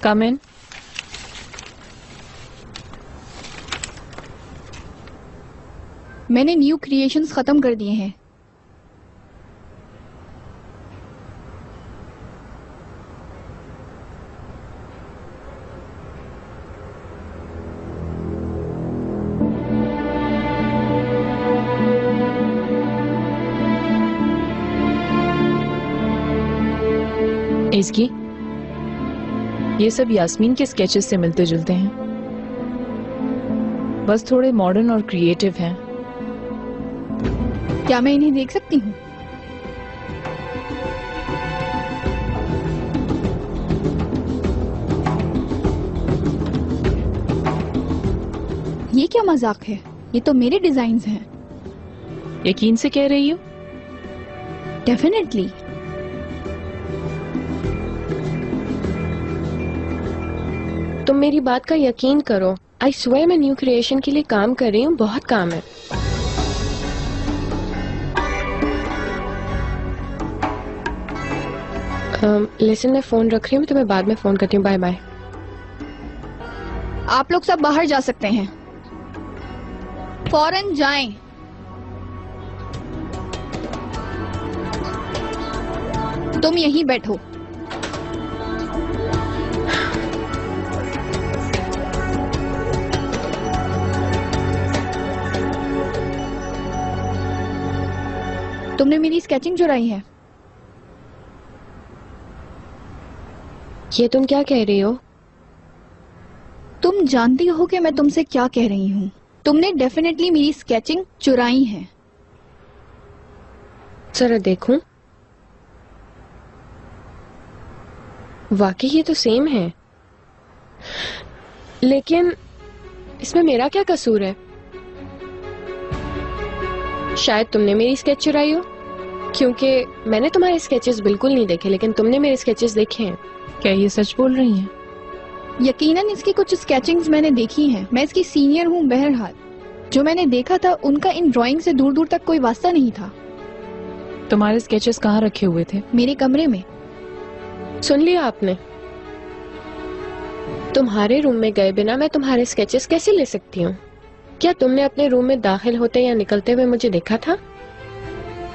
कम इन। मैंने new creations खत्म कर दिए हैं। इसकी ये सब यास्मीन के स्केचेस से मिलते जुलते हैं, बस थोड़े मॉडर्न और क्रिएटिव हैं। क्या मैं इन्हें देख सकती हूँ? ये क्या मजाक है? ये तो मेरे डिजाइन्स हैं। यकीन से कह रही हो? डेफिनेटली। तुम मेरी बात का यकीन करो, आई स्वेयर मैं न्यू क्रिएशन के लिए काम कर रही हूँ, बहुत काम है। लिसन, मैं फोन रख रही हूँ, तुम्हें बाद में फोन करती हूँ। Bye bye. आप लोग सब बाहर जा सकते हैं, फौरन जाएं। तुम यहीं बैठो। तुमने मेरी स्केचिंग चुराई है। ये तुम क्या कह रही हो? तुम जानती हो कि मैं तुमसे क्या कह रही हूँ। तुमने डेफिनेटली मेरी स्केचिंग चुराई है। जरा देखूं। वाकई ये तो सेम है, लेकिन इसमें मेरा क्या कसूर है? शायद तुमने मेरी स्केच चुराई हो, क्योंकि मैंने तुम्हारे स्केचेस बिल्कुल नहीं देखे, लेकिन तुमने मेरे स्केचेस देखे हैं। क्या ये सच बोल रही हैं? यकीनन इसकी कुछ स्केचिंग्स मैंने देखी हैं। मैं इसकी सीनियर हूँ। बहरहाल जो मैंने देखा था उनका इन ड्राइंग से दूर दूर तक कोई वास्ता नहीं था। तुम्हारे स्केचेस कहाँ रखे हुए थे? मेरे कमरे में। सुन लिया आपने? तुम्हारे रूम में गए बिना मैं तुम्हारे स्केचेस कैसे ले सकती हूँ? क्या तुमने अपने रूम में दाखिल होते या निकलते हुए मुझे देखा था?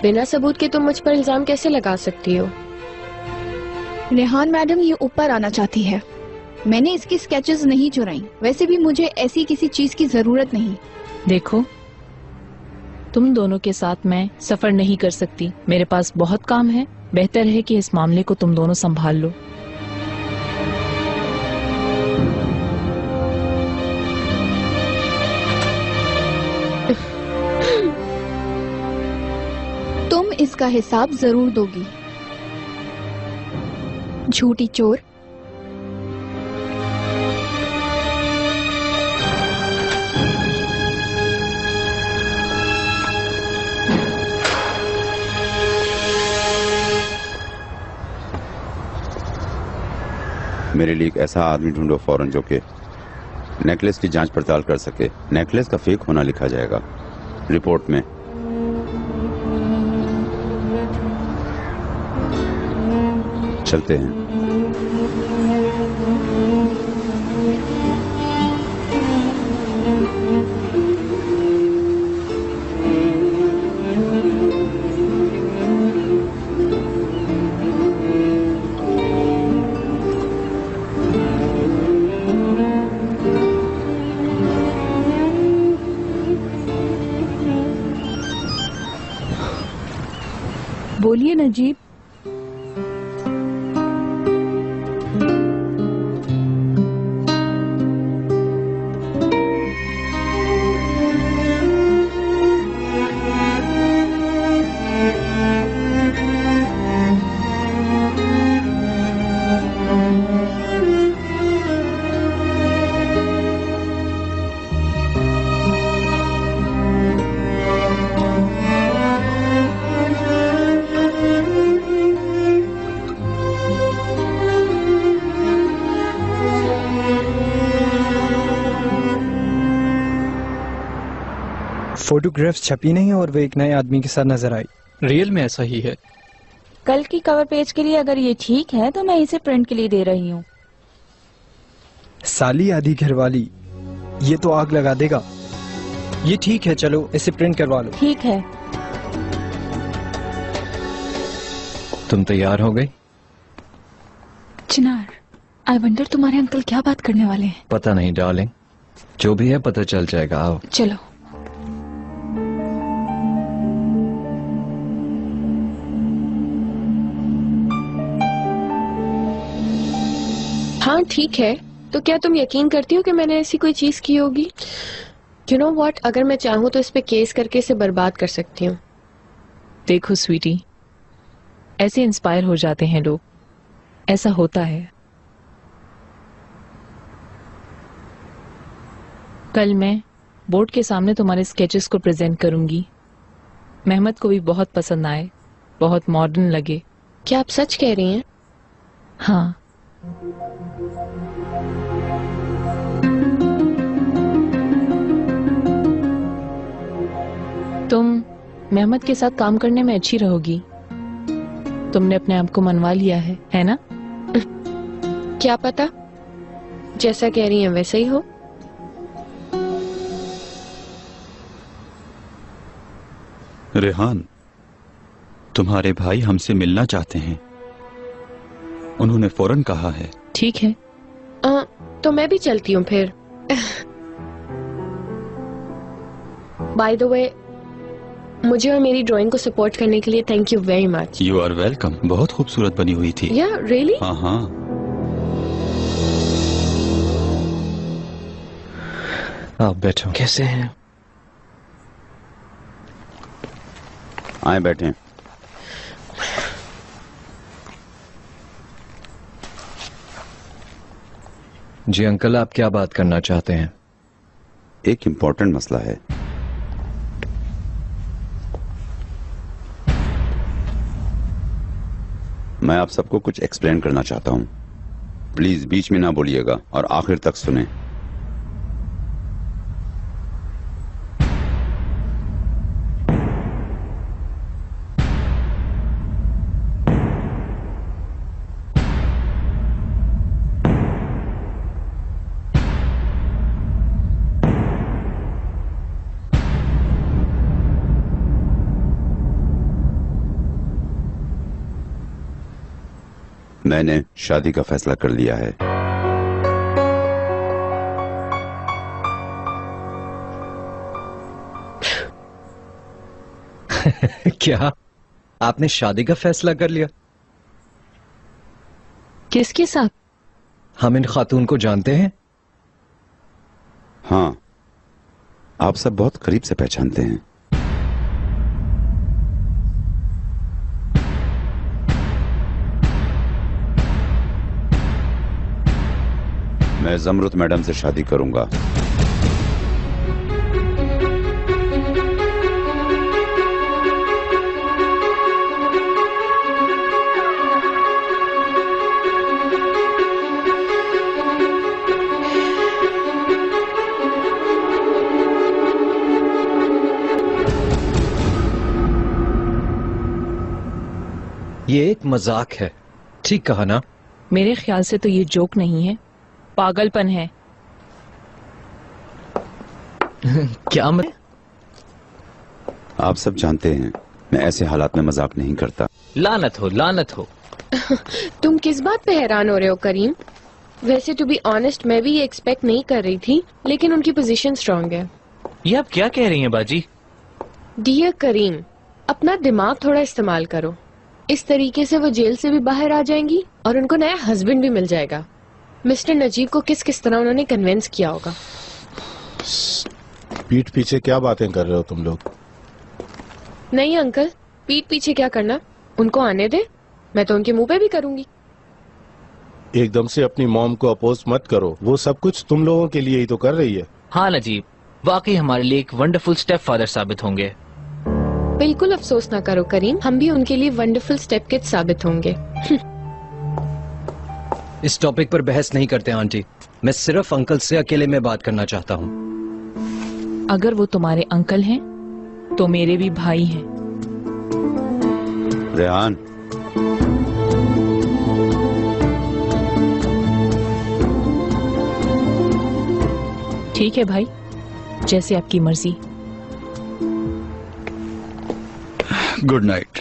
बिना सबूत के तुम मुझ पर इल्जाम कैसे लगा सकती हो? रेहान मैडम ये ऊपर आना चाहती है। मैंने इसकी स्केचेस नहीं चुराई। वैसे भी मुझे ऐसी किसी चीज की जरूरत नहीं। देखो, तुम दोनों के साथ मैं सफर नहीं कर सकती। मेरे पास बहुत काम है। बेहतर है कि इस मामले को तुम दोनों संभाल लो। तुम इसका हिसाब जरूर दोगी, झूठी चोर। मेरे लिए एक ऐसा आदमी ढूंढो फौरन जो कि नेकलेस की जांच पड़ताल कर सके। नेकलेस का फेक होना लिखा जाएगा रिपोर्ट में। चलते हैं। बोलिए नजीब। फोटोग्राफ्स छपी नहीं और वे एक नए आदमी के साथ नजर आई। रियल में ऐसा ही है। कल की कवर पेज के लिए अगर ये ठीक है तो मैं इसे प्रिंट के लिए दे रही हूँ। साली आधी घरवाली, ये तो आग लगा देगा। ये ठीक है, चलो इसे प्रिंट करवा लो। ठीक है। तुम तैयार हो गई? चिनार, आई वंडर तुम्हारे अंकल क्या बात करने वाले हैं। पता नहीं डार्लिंग, जो भी है पता चल जाएगा। आओ। चलो। हाँ ठीक है, तो क्या तुम यकीन करती हो कि मैंने ऐसी कोई चीज की होगी? यू नो व्हाट, अगर मैं चाहूँ तो इस पे केस करके इसे बर्बाद कर सकती हूँ। देखो स्वीटी, ऐसे इंस्पायर हो जाते हैं लोग, ऐसा होता है। कल मैं बोर्ड के सामने तुम्हारे स्केचेस को प्रेजेंट करूंगी। मेहमद को भी बहुत पसंद आए, बहुत मॉडर्न लगे। क्या आप सच कह रही हैं? हाँ। तुम मेहमद के साथ काम करने में अच्छी रहोगी। तुमने अपने आप को मनवा लिया है ना? क्या पता, जैसा कह रही हैं वैसा ही हो। रेहान, तुम्हारे भाई हमसे मिलना चाहते हैं। उन्होंने फौरन कहा है। ठीक है। तो मैं भी चलती हूँ फिर। बाय द वे, मुझे और मेरी ड्राइंग को सपोर्ट करने के लिए thank you very much. You are welcome. बहुत खूबसूरत बनी हुई थी। या रियली? हाँ हाँ। आप बैठो। कैसे हैं? आए बैठे। जी अंकल, आप क्या बात करना चाहते हैं? एक इम्पोर्टेंट मसला है। मैं आप सबको कुछ एक्सप्लेन करना चाहता हूं। प्लीज बीच में ना बोलिएगा और आखिर तक सुने। मैंने शादी का फैसला कर लिया है। क्या आपने शादी का फैसला कर लिया? किसके साथ? हम इन खातून को जानते हैं? हाँ, आप सब बहुत करीब से पहचानते हैं। मैं जमरुत मैडम से शादी करूंगा। ये एक मजाक है, ठीक कहा ना? मेरे ख्याल से तो ये जोक नहीं है, पागलपन है। क्या आप सब जानते हैं मैं ऐसे हालात में मजाक नहीं करता। लानत हो, लानत हो। तुम किस बात पे हैरान हो रहे हो करीम? वैसे टू बी ऑनेस्ट मैं भी ये एक्सपेक्ट नहीं कर रही थी, लेकिन उनकी पोजीशन स्ट्रांग है। ये आप क्या कह रही हैं बाजी? डियर करीम, अपना दिमाग थोड़ा इस्तेमाल करो। इस तरीके से वो जेल से भी बाहर आ जाएंगी और उनको नया हस्बैंड भी मिल जाएगा। मिस्टर नजीब को किस किस तरह उन्होंने कन्विंस किया होगा। पीठ पीछे क्या बातें कर रहे हो तुम लोग? नहीं अंकल, पीठ पीछे क्या करना, उनको आने दे, मैं तो उनके मुंह पे भी करूंगी। एकदम से अपनी मॉम को अपोज मत करो, वो सब कुछ तुम लोगों के लिए ही तो कर रही है। हाँ नजीब, वाकई हमारे लिए एक वंडरफुल स्टेप फादर साबित होंगे। बिल्कुल अफसोस ना करो करीम, हम भी उनके लिए वंडरफुल स्टेप किड साबित होंगे। इस टॉपिक पर बहस नहीं करते आंटी, मैं सिर्फ अंकल से अकेले में बात करना चाहता हूँ। अगर वो तुम्हारे अंकल हैं तो मेरे भी भाई हैं। रेहान, ठीक है भाई, जैसे आपकी मर्जी। Good night.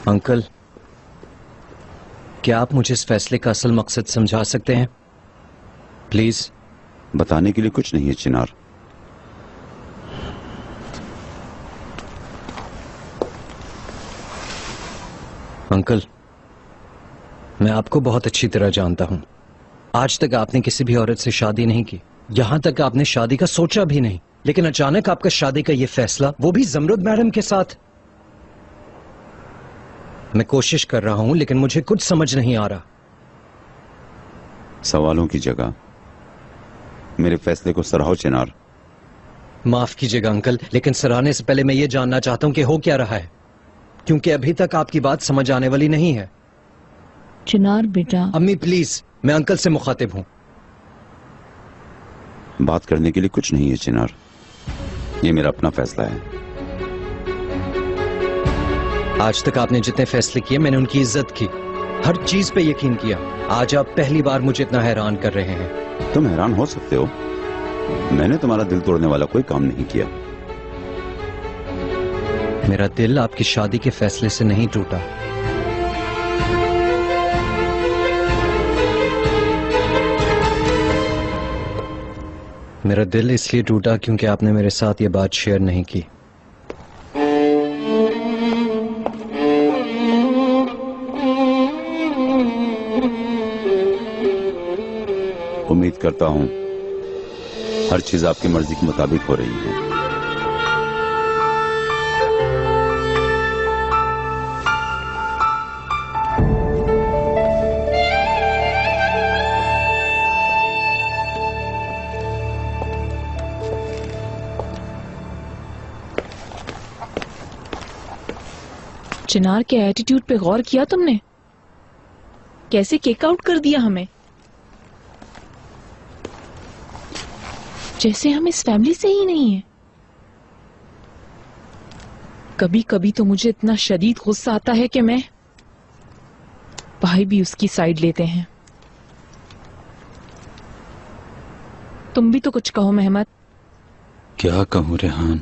अंकल, क्या आप मुझे इस फैसले का असल मकसद समझा सकते हैं प्लीज? बताने के लिए कुछ नहीं है चिनार। अंकल, मैं आपको बहुत अच्छी तरह जानता हूं। आज तक आपने किसी भी औरत से शादी नहीं की, यहां तक आपने शादी का सोचा भी नहीं, लेकिन अचानक आपका शादी का ये फैसला, वो भी जमरुद मैडम के साथ। मैं कोशिश कर रहा हूं लेकिन मुझे कुछ समझ नहीं आ रहा। सवालों की जगह मेरे फैसले को सराहो चिनार। माफ कीजिएगा अंकल, लेकिन सराहने से पहले मैं ये जानना चाहता हूं कि हो क्या रहा है, क्योंकि अभी तक आपकी बात समझ आने वाली नहीं है। चिनार बेटा। अम्मी प्लीज, मैं अंकल से मुखातिब हूं। बात करने के लिए कुछ नहीं है चिनार, ये मेरा अपना फैसला है। आज तक आपने जितने फैसले किए मैंने उनकी इज्जत की, हर चीज पे यकीन किया। आज आप पहली बार मुझे इतना हैरान कर रहे हैं। तुम हैरान हो सकते हो, मैंने तुम्हारा दिल तोड़ने वाला कोई काम नहीं किया। मेरा दिल आपकी शादी के फैसले से नहीं टूटा। मेरा दिल इसलिए टूटा क्योंकि आपने मेरे साथ ये बात शेयर नहीं की। उम्मीद करता हूं हर चीज आपकी मर्जी के मुताबिक हो रही है। चिनार के एटीट्यूड पे गौर किया तुमने? कैसे किक आउट कर दिया हमें, जैसे हम इस फैमिली से ही नहीं है। कभी कभी तो मुझे इतना शदीद गुस्सा आता है कि मैं, भाई भी उसकी साइड लेते हैं। तुम भी तो कुछ कहो मेहमद। क्या कहूँ रेहान?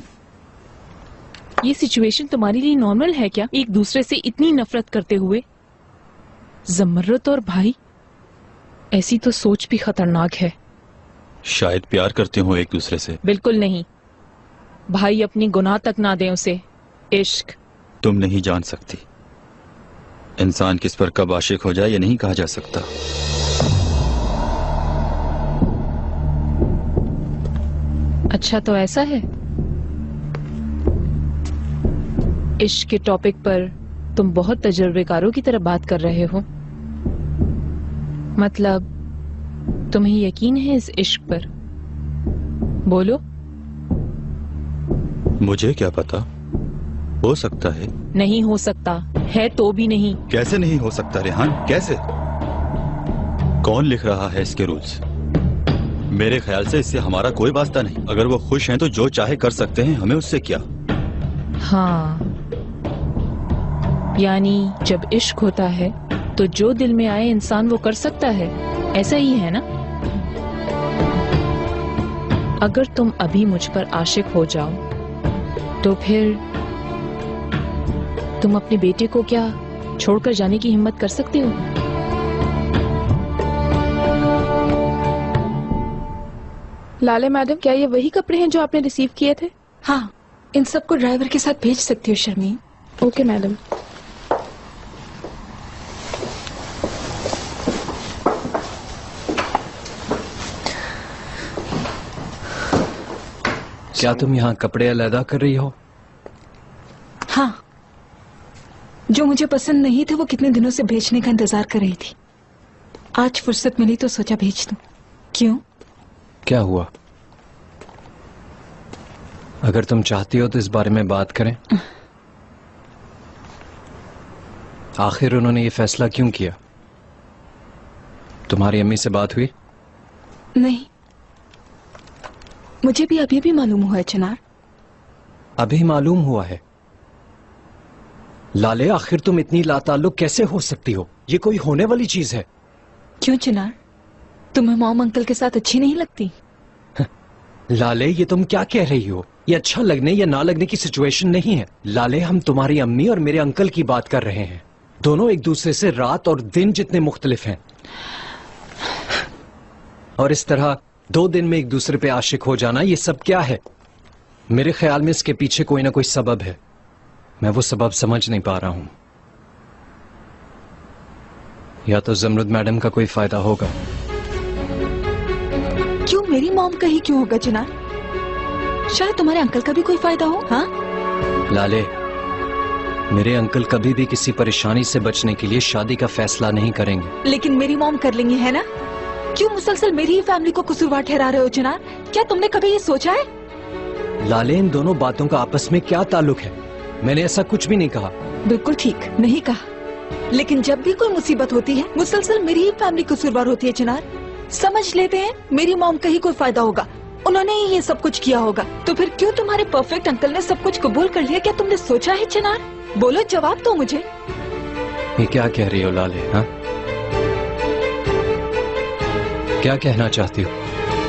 ये सिचुएशन तुम्हारे लिए नॉर्मल है क्या, एक दूसरे से इतनी नफरत करते हुए? जमरुद और भाई, ऐसी तो सोच भी खतरनाक है। शायद प्यार करते हो एक दूसरे से। बिल्कुल नहीं, भाई अपनी गुनाह तक ना दें उसे। इश्क तुम नहीं जान सकती, इंसान किस पर कब आशिक हो जाए ये नहीं कहा जा सकता। अच्छा तो ऐसा है? इश्क के टॉपिक पर तुम बहुत तजुर्बेकारों की तरह बात कर रहे हो। मतलब तुम्हें यकीन है इस इश्क पर? बोलो। मुझे क्या पता, हो सकता है। नहीं हो सकता है तो भी नहीं। कैसे नहीं हो सकता रेहान, कैसे? कौन लिख रहा है इसके रूल्स? मेरे ख्याल से इससे हमारा कोई वास्ता नहीं। अगर वो खुश हैं तो जो चाहे कर सकते हैं, हमें उससे क्या। हाँ, यानी जब इश्क होता है तो जो दिल में आए इंसान वो कर सकता है, ऐसा ही है ना? अगर तुम अभी मुझ पर आशिक हो जाओ तो फिर तुम अपने बेटे को क्या छोड़कर जाने की हिम्मत कर सकते हो? लाले मैडम, क्या ये वही कपड़े हैं जो आपने रिसीव किए थे? हाँ, इन सबको ड्राइवर के साथ भेज सकती हो शर्मीन। Okay madam. क्या तुम यहाँ कपड़े अलग कर रही हो? हाँ, जो मुझे पसंद नहीं थे वो कितने दिनों से भेजने का इंतजार कर रही थी। आज फुर्सत मिली तो सोचा भेज दूं। क्यों? क्या हुआ? अगर तुम चाहती हो तो इस बारे में बात करें। आखिर उन्होंने ये फैसला क्यों किया? तुम्हारी अम्मी से बात हुई? नहीं, मुझे भी अभी मालूम हुआ है चिनार। अभी मालूम हुआ है? लाले, आखिर तुम इतनी लाताल्लुक कैसे हो सकती हो? ये कोई होने वाली चीज है? क्यों चिनार, तुम्हें मॉम अंकल के साथ अच्छी नहीं लगती? लाले, ये तुम क्या कह रही हो? ये अच्छा लगने या ना लगने की सिचुएशन नहीं है। लाले, हम तुम्हारी अम्मी और मेरे अंकल की बात कर रहे हैं। दोनों एक दूसरे से रात और दिन जितने मुख्तलिफ हैं, और इस तरह 2 दिन में एक दूसरे पे आशिक हो जाना, ये सब क्या है? मेरे ख्याल में इसके पीछे कोई ना कोई सबब है। मैं वो सबब समझ नहीं पा रहा हूं। या तो जमरुद मैडम का कोई फायदा होगा। क्यों, मेरी मॉम का ही क्यों होगा चिनार? शायद तुम्हारे अंकल का भी कोई फायदा हो। हाँ लाले, मेरे अंकल कभी भी किसी परेशानी से बचने के लिए शादी का फैसला नहीं करेंगे। लेकिन मेरी मॉम कर लेंगी, है ना? क्यों मुसलसल मेरी ही फैमिली को कसूरवार ठहरा रहे हो चिनार? क्या तुमने कभी ये सोचा है? लाले, इन दोनों बातों का आपस में क्या ताल्लुक है? मैंने ऐसा कुछ भी नहीं कहा। बिल्कुल ठीक नहीं कहा, लेकिन जब भी कोई मुसीबत होती है मुसलसल मेरी ही फैमिली कसूरवार होती है चिनार। समझ लेते हैं मेरी मॉम का ही कोई फायदा होगा, उन्होंने ही ये सब कुछ किया होगा। तो फिर क्यों तुम्हारे परफेक्ट अंकल ने सब कुछ कबूल कर लिया? क्या तुमने सोचा है चिनार? बोलो, जवाब दो मुझे। ये क्या कह रही हो लाले? हाँ, क्या कहना चाहती हो?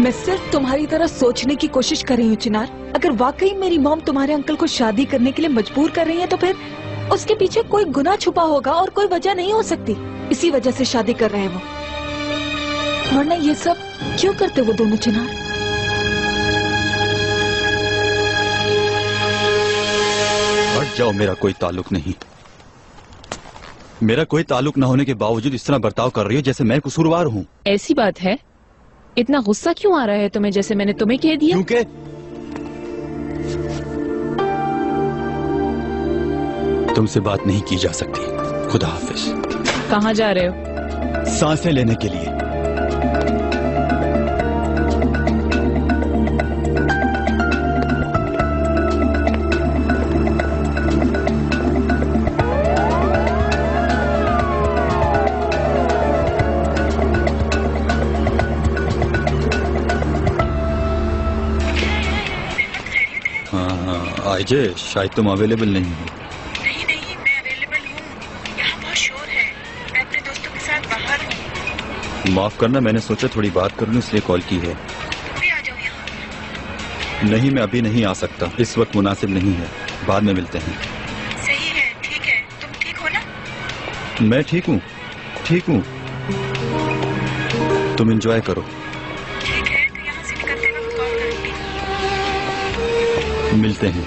मैं सिर्फ तुम्हारी तरह सोचने की कोशिश कर रही हूँ चिनार। अगर वाकई मेरी मॉम तुम्हारे अंकल को शादी करने के लिए मजबूर कर रही है तो फिर उसके पीछे कोई गुनाह छुपा होगा और कोई वजह नहीं हो सकती। इसी वजह से शादी कर रहे हैं वो, वरना ये सब क्यों करते वो दोनों चिनार? हट जाओ, मेरा कोई ताल्लुक नहीं। मेरा कोई ताल्लुक न होने के बावजूद इस तरह बर्ताव कर रही हो जैसे मैं कसूरवार हूँ। ऐसी बात है? इतना गुस्सा क्यों आ रहा है तुम्हें, जैसे मैंने तुम्हें कह दिया? क्योंकि तुमसे बात नहीं की जा सकती। खुदा हाफिज। कहाँ जा रहे हो? सांसें लेने के लिए। आइजे, शायद तुम अवेलेबल नहीं हो। नहीं, मैं अवेलेबल हूँ। यहाँ बहुत शोर है, मैं अपने दोस्तों के साथ बाहर हूँ। माफ करना, मैंने सोचा थोड़ी बात कर लूं इसलिए कॉल की है। भी आ जाओ यहाँ। नहीं, मैं अभी नहीं आ सकता, इस वक्त मुनासिब नहीं है, बाद में मिलते हैं। सही है, ठीक है। तुम ठीक हो ना? मैं ठीक हूँ, ठीक हूँ। तुम एंजॉय करो। ठीक है, तो यहाँ से निकलते वक्त कॉल करूँगी। मिलते हैं।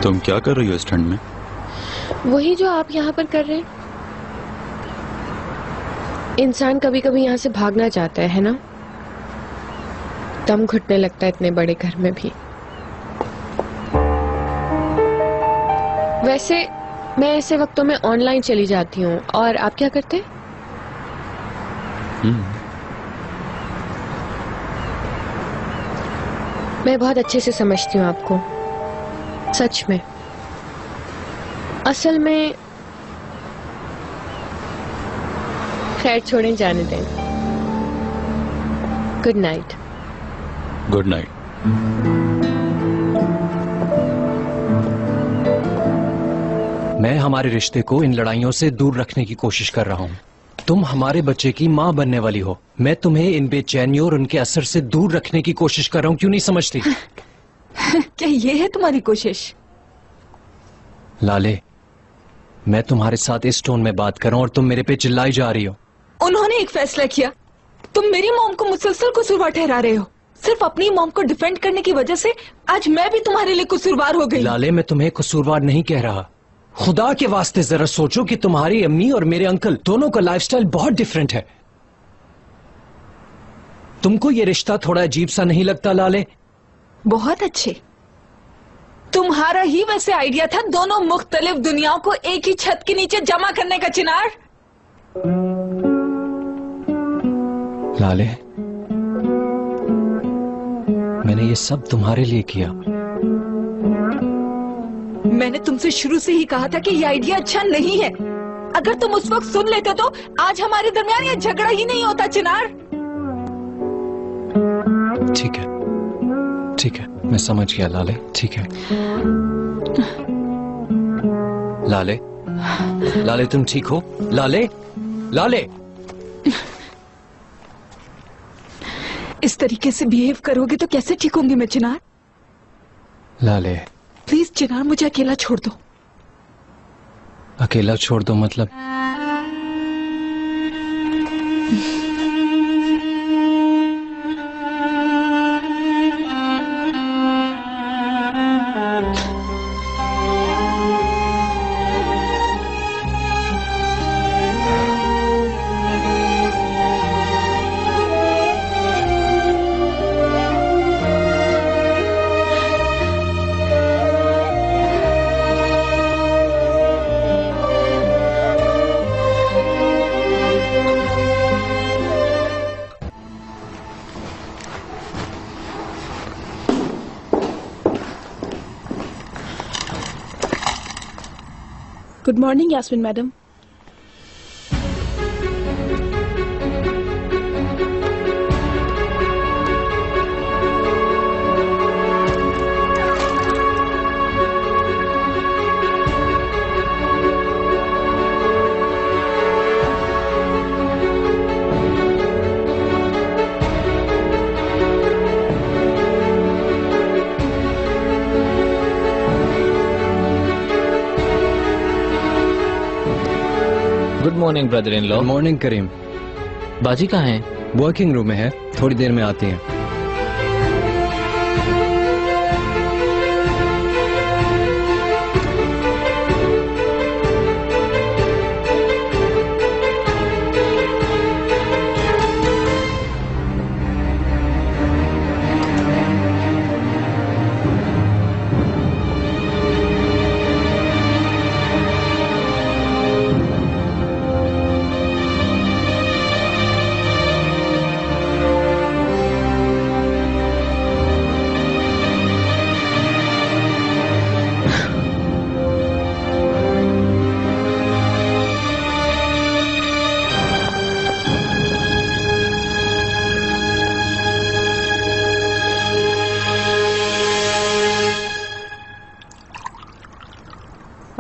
तुम क्या कर रही हो इस ठंड में? वही जो आप यहाँ पर कर रहे हैं। इंसान कभी कभी यहाँ से भागना चाहता है ना? दम घुटने लगता है इतने बड़े घर में भी। वैसे मैं ऐसे वक्तों में ऑनलाइन चली जाती हूँ। और आप क्या करते हैं? मैं बहुत अच्छे से समझती हूँ आपको, सच में। असल में खैर छोड़ें, जाने दें। Good night. Good night. मैं हमारे रिश्ते को इन लड़ाइयों से दूर रखने की कोशिश कर रहा हूँ। तुम हमारे बच्चे की माँ बनने वाली हो। मैं तुम्हें इन बेचैनियों और उनके असर से दूर रखने की कोशिश कर रहा हूँ। क्यों नहीं समझती? क्या ये है तुम्हारी कोशिश? लाले, मैं तुम्हारे साथ इस टोन में बात कर रहा हूँ और तुम मेरे पे चिल्लाई जा रही हो। उन्होंने एक फैसला किया, तुम मेरी मॉम को मुसलसल कसूरवार ठहरा रहे हो। सिर्फ अपनी मॉम को डिफेंड करने की वजह से आज मैं भी तुम्हारे लिए कसूरवार हो गई। लाले, मैं तुम्हें कसूरवार नहीं कह रहा। खुदा के वास्ते जरा सोचो कि तुम्हारी अम्मी और मेरे अंकल दोनों का लाइफस्टाइल बहुत डिफरेंट है। तुमको ये रिश्ता थोड़ा अजीब सा नहीं लगता लाले? बहुत अच्छे। तुम्हारा ही वैसे आइडिया था दोनों मुख्तलिफ दुनियाओं को एक ही छत के नीचे जमा करने का चिनार। लाले, मैंने ये सब तुम्हारे लिए किया। मैंने तुमसे शुरू से ही कहा था कि ये आइडिया अच्छा नहीं है। अगर तुम उस वक्त सुन लेते तो आज हमारे दरमियान ये झगड़ा ही नहीं होता चिनार। ठीक है, ठीक है, मैं समझ गया लाले, ठीक है। लाले, लाले तुम ठीक हो? लाले, लाले। इस तरीके से बिहेव करोगे तो कैसे ठीक होंगी मैं चिनार? लाले प्लीज चिनार, मुझे अकेला छोड़ दो। अकेला छोड़ दो मतलब? Good morning Yasmin madam. Good morning brother in law. Morning Karim. बाजी कहाँ है? वर्किंग रूम में है, थोड़ी देर में आती हैं।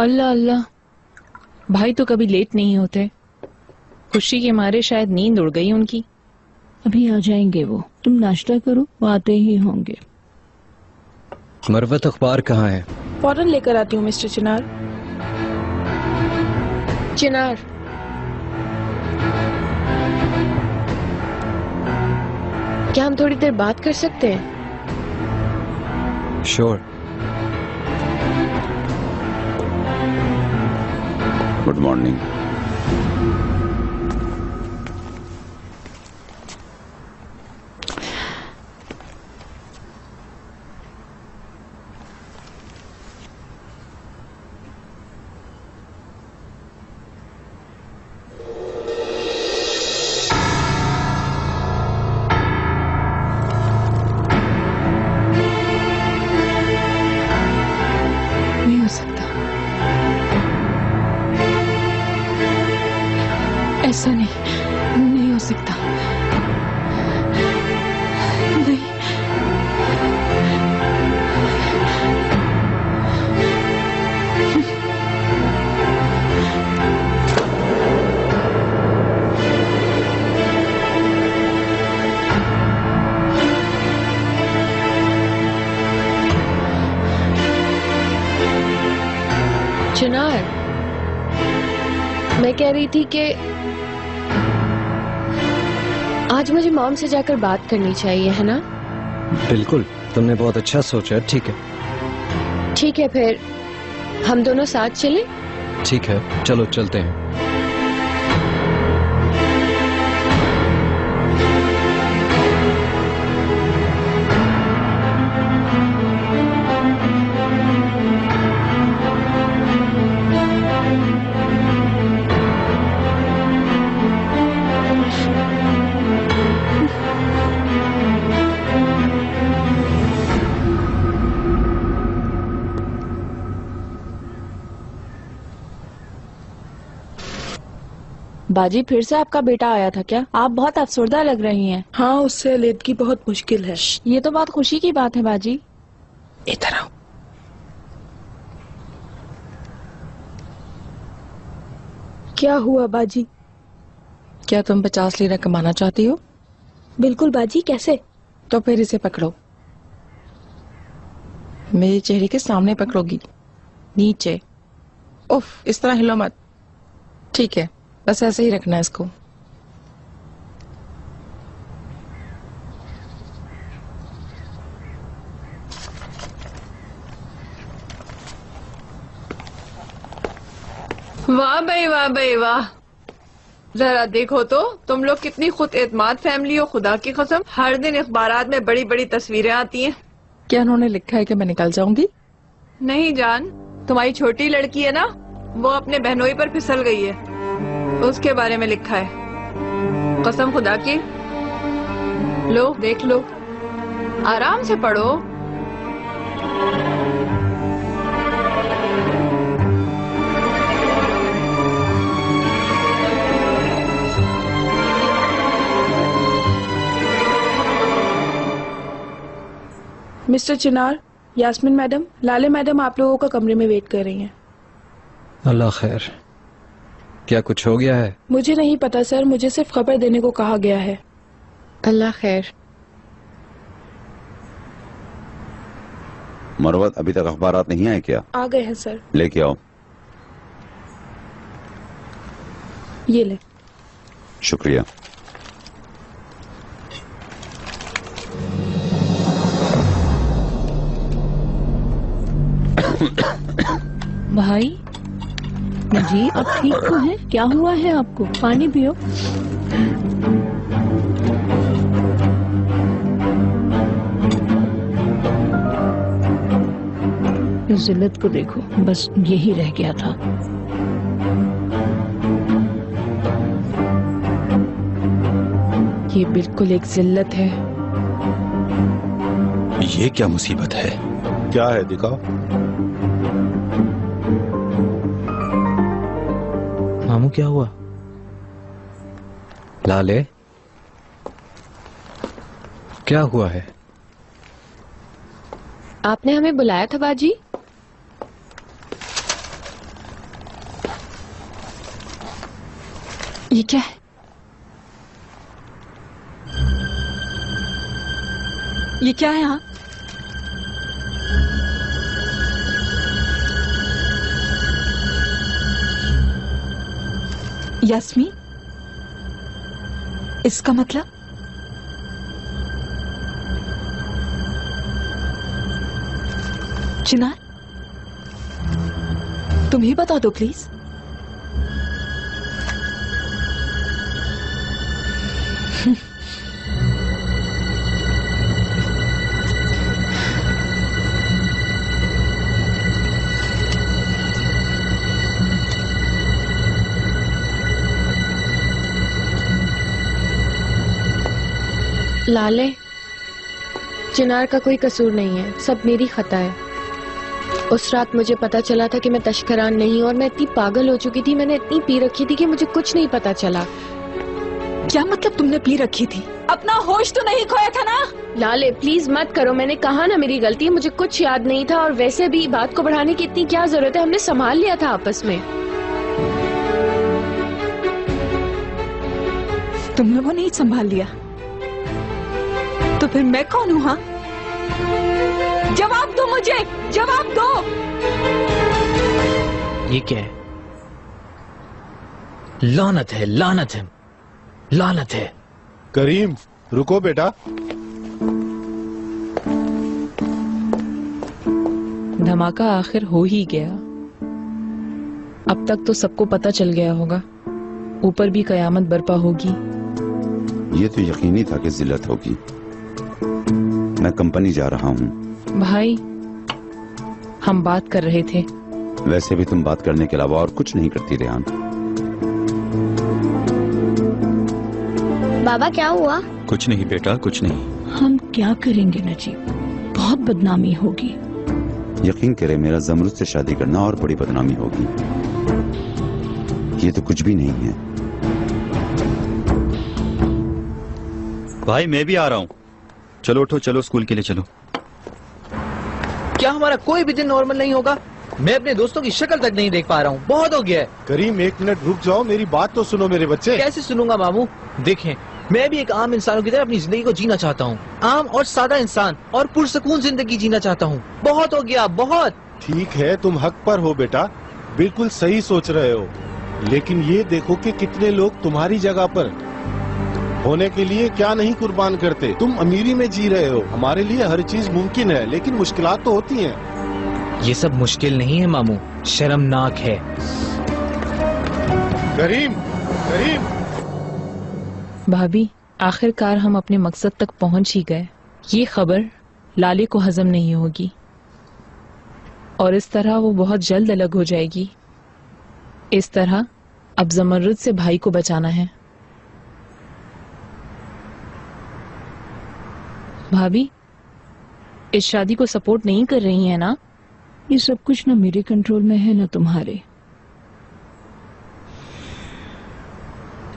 अल्लाह अल्लाह, भाई तो कभी लेट नहीं होते। खुशी के मारे शायद नींद उड़ गई उनकी। अभी आ जाएंगे वो, तुम नाश्ता करो, वो आते ही होंगे। मरवत अखबार कहाँ है? फौरन लेकर आती हूँ मिस्टर चिनार। चिनार, क्या हम थोड़ी देर बात कर सकते हैं? श्योर। Good morning. नहीं हो सकता, ऐसा नहीं हो सकता। नहीं, चिनार, मैं कह रही थी कि आज मुझे मॉम से जाकर बात करनी चाहिए, है ना? बिल्कुल, तुमने बहुत अच्छा सोचा। ठीक है, ठीक है, फिर हम दोनों साथ चलें? ठीक है, चलो चलते हैं। बाजी फिर से आपका बेटा आया था क्या? आप बहुत अफसरदा लग रही हैं। हाँ, उससे अलीदगी बहुत मुश्किल है। ये तो बहुत खुशी की बात है बाजी। इधर आओ। क्या हुआ बाजी? क्या तुम 50 लीरा कमाना चाहती हो? बिल्कुल बाजी। कैसे? तो फिर इसे पकड़ो। मेरे चेहरे के सामने पकड़ोगी, नीचे। उफ, इस तरह हिलो मत। ठीक है, बस ऐसे ही रखना है इसको। वाह भाई वाह भाई वाह। जरा देखो तो तुम लोग कितनी खुद एतमाद फैमिली हो। खुदा की कसम, हर दिन अखबारात में बड़ी बड़ी तस्वीरें आती हैं। क्या उन्होंने लिखा है कि मैं निकल जाऊंगी? नहीं जान, तुम्हारी छोटी लड़की है ना, वो अपने बहनोई पर फिसल गई है, उसके बारे में लिखा है। कसम खुदा की। लो देख लो, आराम से पढ़ो। मिस्टर चिनार, यास्मीन मैडम, लाले मैडम आप लोगों का कमरे में वेट कर रही हैं। अल्लाह खैर। क्या कुछ हो गया है? मुझे नहीं पता सर, मुझे सिर्फ खबर देने को कहा गया है। अल्लाह खैर। मरवत, अभी तक अखबारात नहीं आए क्या? आ गए हैं सर। लेके आओ। ये ले। शुक्रिया। भाई जी, आप ठीक तो हैं? क्या हुआ है आपको? पानी पियो। इस जिल्लत को देखो, बस यही रह गया था। ये बिल्कुल एक जिल्लत है। ये क्या मुसीबत है? क्या है, दिखाओ। मामू क्या हुआ? लाले, क्या हुआ है? आपने हमें बुलाया था बाजी? ये क्या है? ये क्या है? यहाँ यास्मीन, इसका मतलब? चिनार, तुम ही बता दो प्लीज। लाले, चिनार का कोई कसूर नहीं है, सब मेरी खता है। उस रात मुझे पता चला था कि मैं तशखरान नहीं, और मैं इतनी पागल हो चुकी थी, मैंने इतनी पी रखी थी कि मुझे कुछ नहीं पता चला। क्या मतलब तुमने पी रखी थी? अपना होश तो नहीं खोया था ना? लाले प्लीज मत करो, मैंने कहा ना मेरी गलती है, मुझे कुछ याद नहीं था, और वैसे भी बात को बढ़ाने की इतनी क्या जरूरत है, हमने संभाल लिया था आपस में। तुम लोगों ने ही संभाल लिया, तो फिर मैं कौन हूँ? हाँ, जवाब दो मुझे, जवाब दो। ये क्या है? लानत है, लानत है, लानत है। करीम, रुको बेटा। धमाका आखिर हो ही गया। अब तक तो सबको पता चल गया होगा, ऊपर भी कयामत बर्पा होगी। ये तो यकीनी था कि जिल्लत होगी। मैं कंपनी जा रहा हूँ। भाई, हम बात कर रहे थे। वैसे भी तुम बात करने के अलावा और कुछ नहीं करती रेहान। बाबा क्या हुआ? कुछ नहीं बेटा, कुछ नहीं। हम क्या करेंगे नजीब, बहुत बदनामी होगी। यकीन करे, मेरा जमरुद से शादी करना और बड़ी बदनामी होगी। ये तो कुछ भी नहीं है। भाई मैं भी आ रहा हूँ। चलो उठो, चलो स्कूल के लिए चलो। क्या हमारा कोई भी दिन नॉर्मल नहीं होगा? मैं अपने दोस्तों की शक्ल तक नहीं देख पा रहा हूँ, बहुत हो गया है। करीम 1 मिनट रुक जाओ, मेरी बात तो सुनो मेरे बच्चे। कैसे सुनूंगा मामू? देखें, मैं भी एक आम इंसानों की तरह अपनी जिंदगी को जीना चाहता हूँ। आम और सादा इंसान और पुरसकून जिंदगी जीना चाहता हूँ। बहुत हो गया, बहुत। ठीक है, तुम हक पर हो बेटा, बिल्कुल सही सोच रहे हो, लेकिन ये देखो कि कितने लोग तुम्हारी जगह पर होने के लिए क्या नहीं कुर्बान करते। तुम अमीरी में जी रहे हो, हमारे लिए हर चीज मुमकिन है, लेकिन मुश्किलात तो होती हैं। ये सब मुश्किल नहीं है मामू, शर्मनाक है। करीम, करीम। भाभी, आखिरकार हम अपने मकसद तक पहुंच ही गए। ये खबर लाले को हजम नहीं होगी और इस तरह वो बहुत जल्द अलग हो जाएगी। इस तरह अब जमरुद से भाई को बचाना है। भाभी, इस शादी को सपोर्ट नहीं कर रही है ना? ये सब कुछ ना मेरे कंट्रोल में है ना तुम्हारे।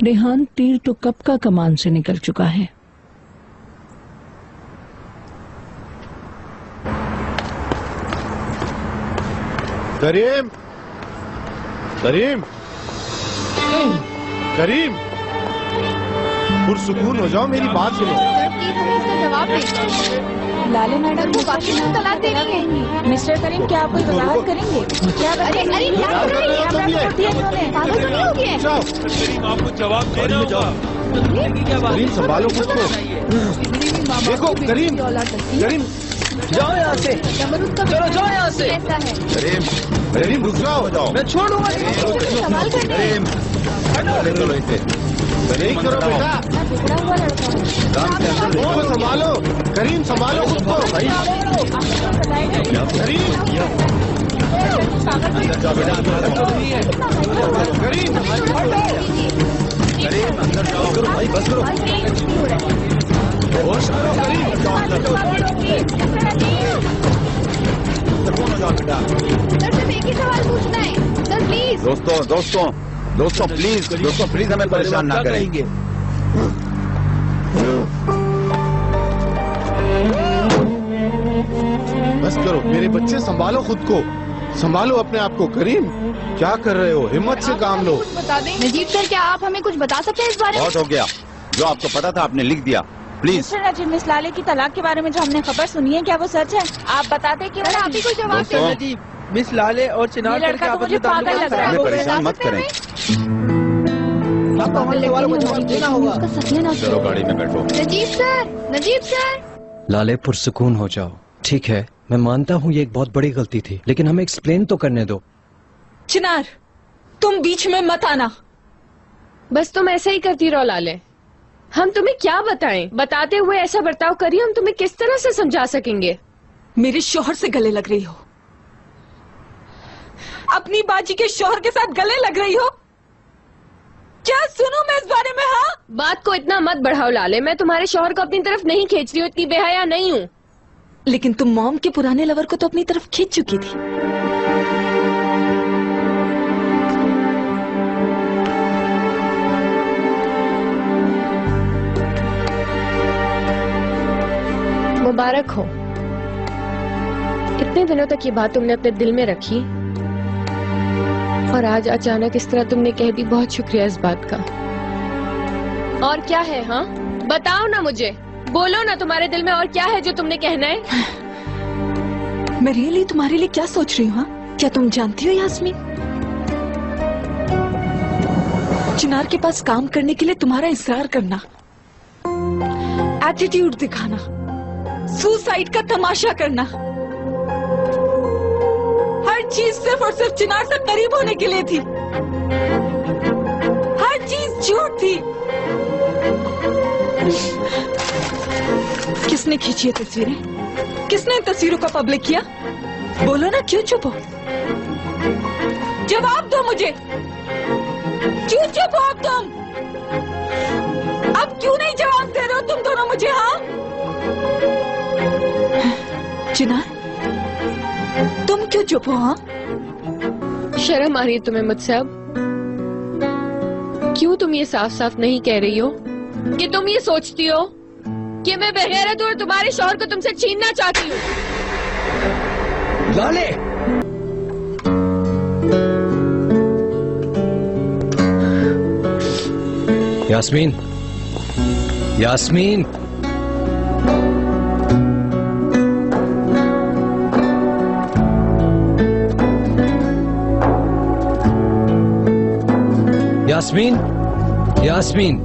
रेहान तीर तो कब का कमान से निकल चुका है। करीम, करीम, करीम, पुरसुकून हो जाओ, मेरी बात सुनो। जवाब लाले मैडम को काफी तलाक दे रही है। मिस्टर करीम, क्या आप कोई वजाहत करेंगे? क्या अरे अरे क्या कर रही है? पागल तो नहीं हो गए? करीम, आपको जवाब देना होगा। करीम संभालो खुद को। देखो करीम, करीम जाओ यहाँ से, चलो जाओ यहाँ से। करीम, करीम रुक जाओ। मैं छोड़ूंगा। करीम, चलो इसे नहीं करो बेटा, खुद संभालो। करीम संभालो खुद को। करीम, करीम अंदर जाओ। करो भाई, बस करो। होश करो करीम। सर सिर्फ एक ही सवाल पूछना है सर, प्लीज। दोस्तों प्लीज हमें परेशान ना करेंगे। बस करो मेरे बच्चे, संभालो खुद को, संभालो अपने आप को। करीम क्या कर रहे हो? हिम्मत से काम लो। बता दें नजीब सर, क्या आप हमें कुछ बता सकते हैं इस बारे में? बहुत हो गया, जो आपको पता था आपने लिख दिया। प्लीज। मिस्टर नजीब, मिस लाले की तलाक के बारे में जो हमने खबर सुनी है, क्या वो सच है? आप बता दें कि आप ही कोई जवाब मिस्टर नजीब, मिस लाले और चिनार ये लड़का तो मुझे पागल लग रहा है। परेशान मत करें। आपको हमारे सवालों को जवाब देना होगा। चलो गाड़ी में बैठो। नजीब सर। लाले पुरसुकून हो जाओ। ठीक है, मैं मानता हूँ ये एक बहुत बड़ी गलती थी, लेकिन हमें एक्सप्लेन तो करने दो। चिनार, तुम बीच में मत आना। बस तुम ऐसा ही करती रहो लाले। हम तुम्हें क्या बताएं? बताते हुए ऐसा बर्ताव करिए, हम तुम्हें किस तरह से समझा सकेंगे? मेरे शोहर से गले लग रही हो, अपनी बाजी के शोहर के साथ गले लग रही हो। क्या सुनूं मैं इस बारे में? हाँ, बात को इतना मत बढ़ाओ लाले, मैं तुम्हारे शोहर को अपनी तरफ नहीं खींच रही हूँ, इतनी बेहया नहीं हूँ। लेकिन तुम मॉम के पुराने लवर को तो अपनी तरफ खींच चुकी थी। मुबारक हो, इतने दिनों तक ये बात तुमने अपने दिल में रखी और आज अचानक इस तरह तुमने कह दी। बहुत शुक्रिया इस बात का। और क्या है? हाँ बताओ ना मुझे, बोलो ना, तुम्हारे दिल में और क्या है जो तुमने कहना है? मैं रियली तुम्हारे लिए क्या सोच रही हूँ? हाँ? क्या तुम जानती हो यास्मीन, चिनार के पास काम करने के लिए तुम्हारा इसरार करना, एटीट्यूड दिखाना, सुसाइड का तमाशा करना, हर चीज सिर्फ और सिर्फ चिनार से करीब होने के लिए थी। हर चीज झूठ थी। किसने खींची है तस्वीरें? किसने इन तस्वीरों को पब्लिक किया? बोलो ना, क्यों चुप हो? जवाब दो मुझे, क्यों चुप हो अब तुम? अब क्यों नहीं जवाब दे रहे हो तुम दोनों मुझे? हाँ चिनार, तुम क्यों चुप हो? हाँ, शर्म आ रही है तुम्हें मुझसे अब? क्यों तुम ये साफ साफ नहीं कह रही हो कि तुम ये सोचती हो कि मैं बेगैरत हूँ और तुम्हारे शौहर को तुमसे छीनना चाहती हूँ। लाले, यास्मीन, यास्मीन, यास्मीन, यास्मीन,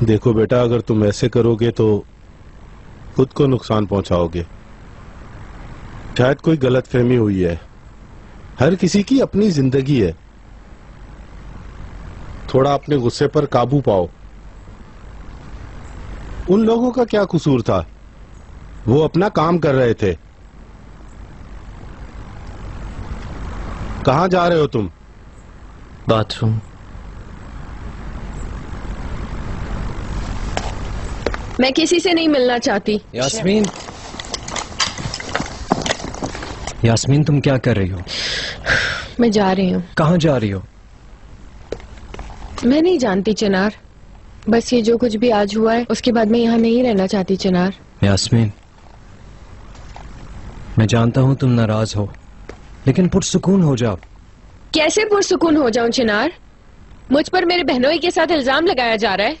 देखो बेटा, अगर तुम ऐसे करोगे तो खुद को नुकसान पहुंचाओगे। शायद कोई गलतफहमी हुई है। हर किसी की अपनी जिंदगी है। थोड़ा अपने गुस्से पर काबू पाओ। उन लोगों का क्या कसूर था? वो अपना काम कर रहे थे। कहां जा रहे हो तुम? बाथरूम। मैं किसी से नहीं मिलना चाहती। यास्मीन, यास्मीन, तुम क्या कर रही हो? मैं जा रही हूँ। कहाँ जा रही हो? मैं नहीं जानती चिनार। बस ये जो कुछ भी आज हुआ है उसके बाद मैं यहाँ नहीं रहना चाहती चिनार। यास्मीन, मैं जानता हूँ तुम नाराज हो, लेकिन पुरसुकून हो जाओ। कैसे पुरसुकून हो जाऊं चिनार? मुझ पर मेरे बहनोई के साथ इल्जाम लगाया जा रहा है,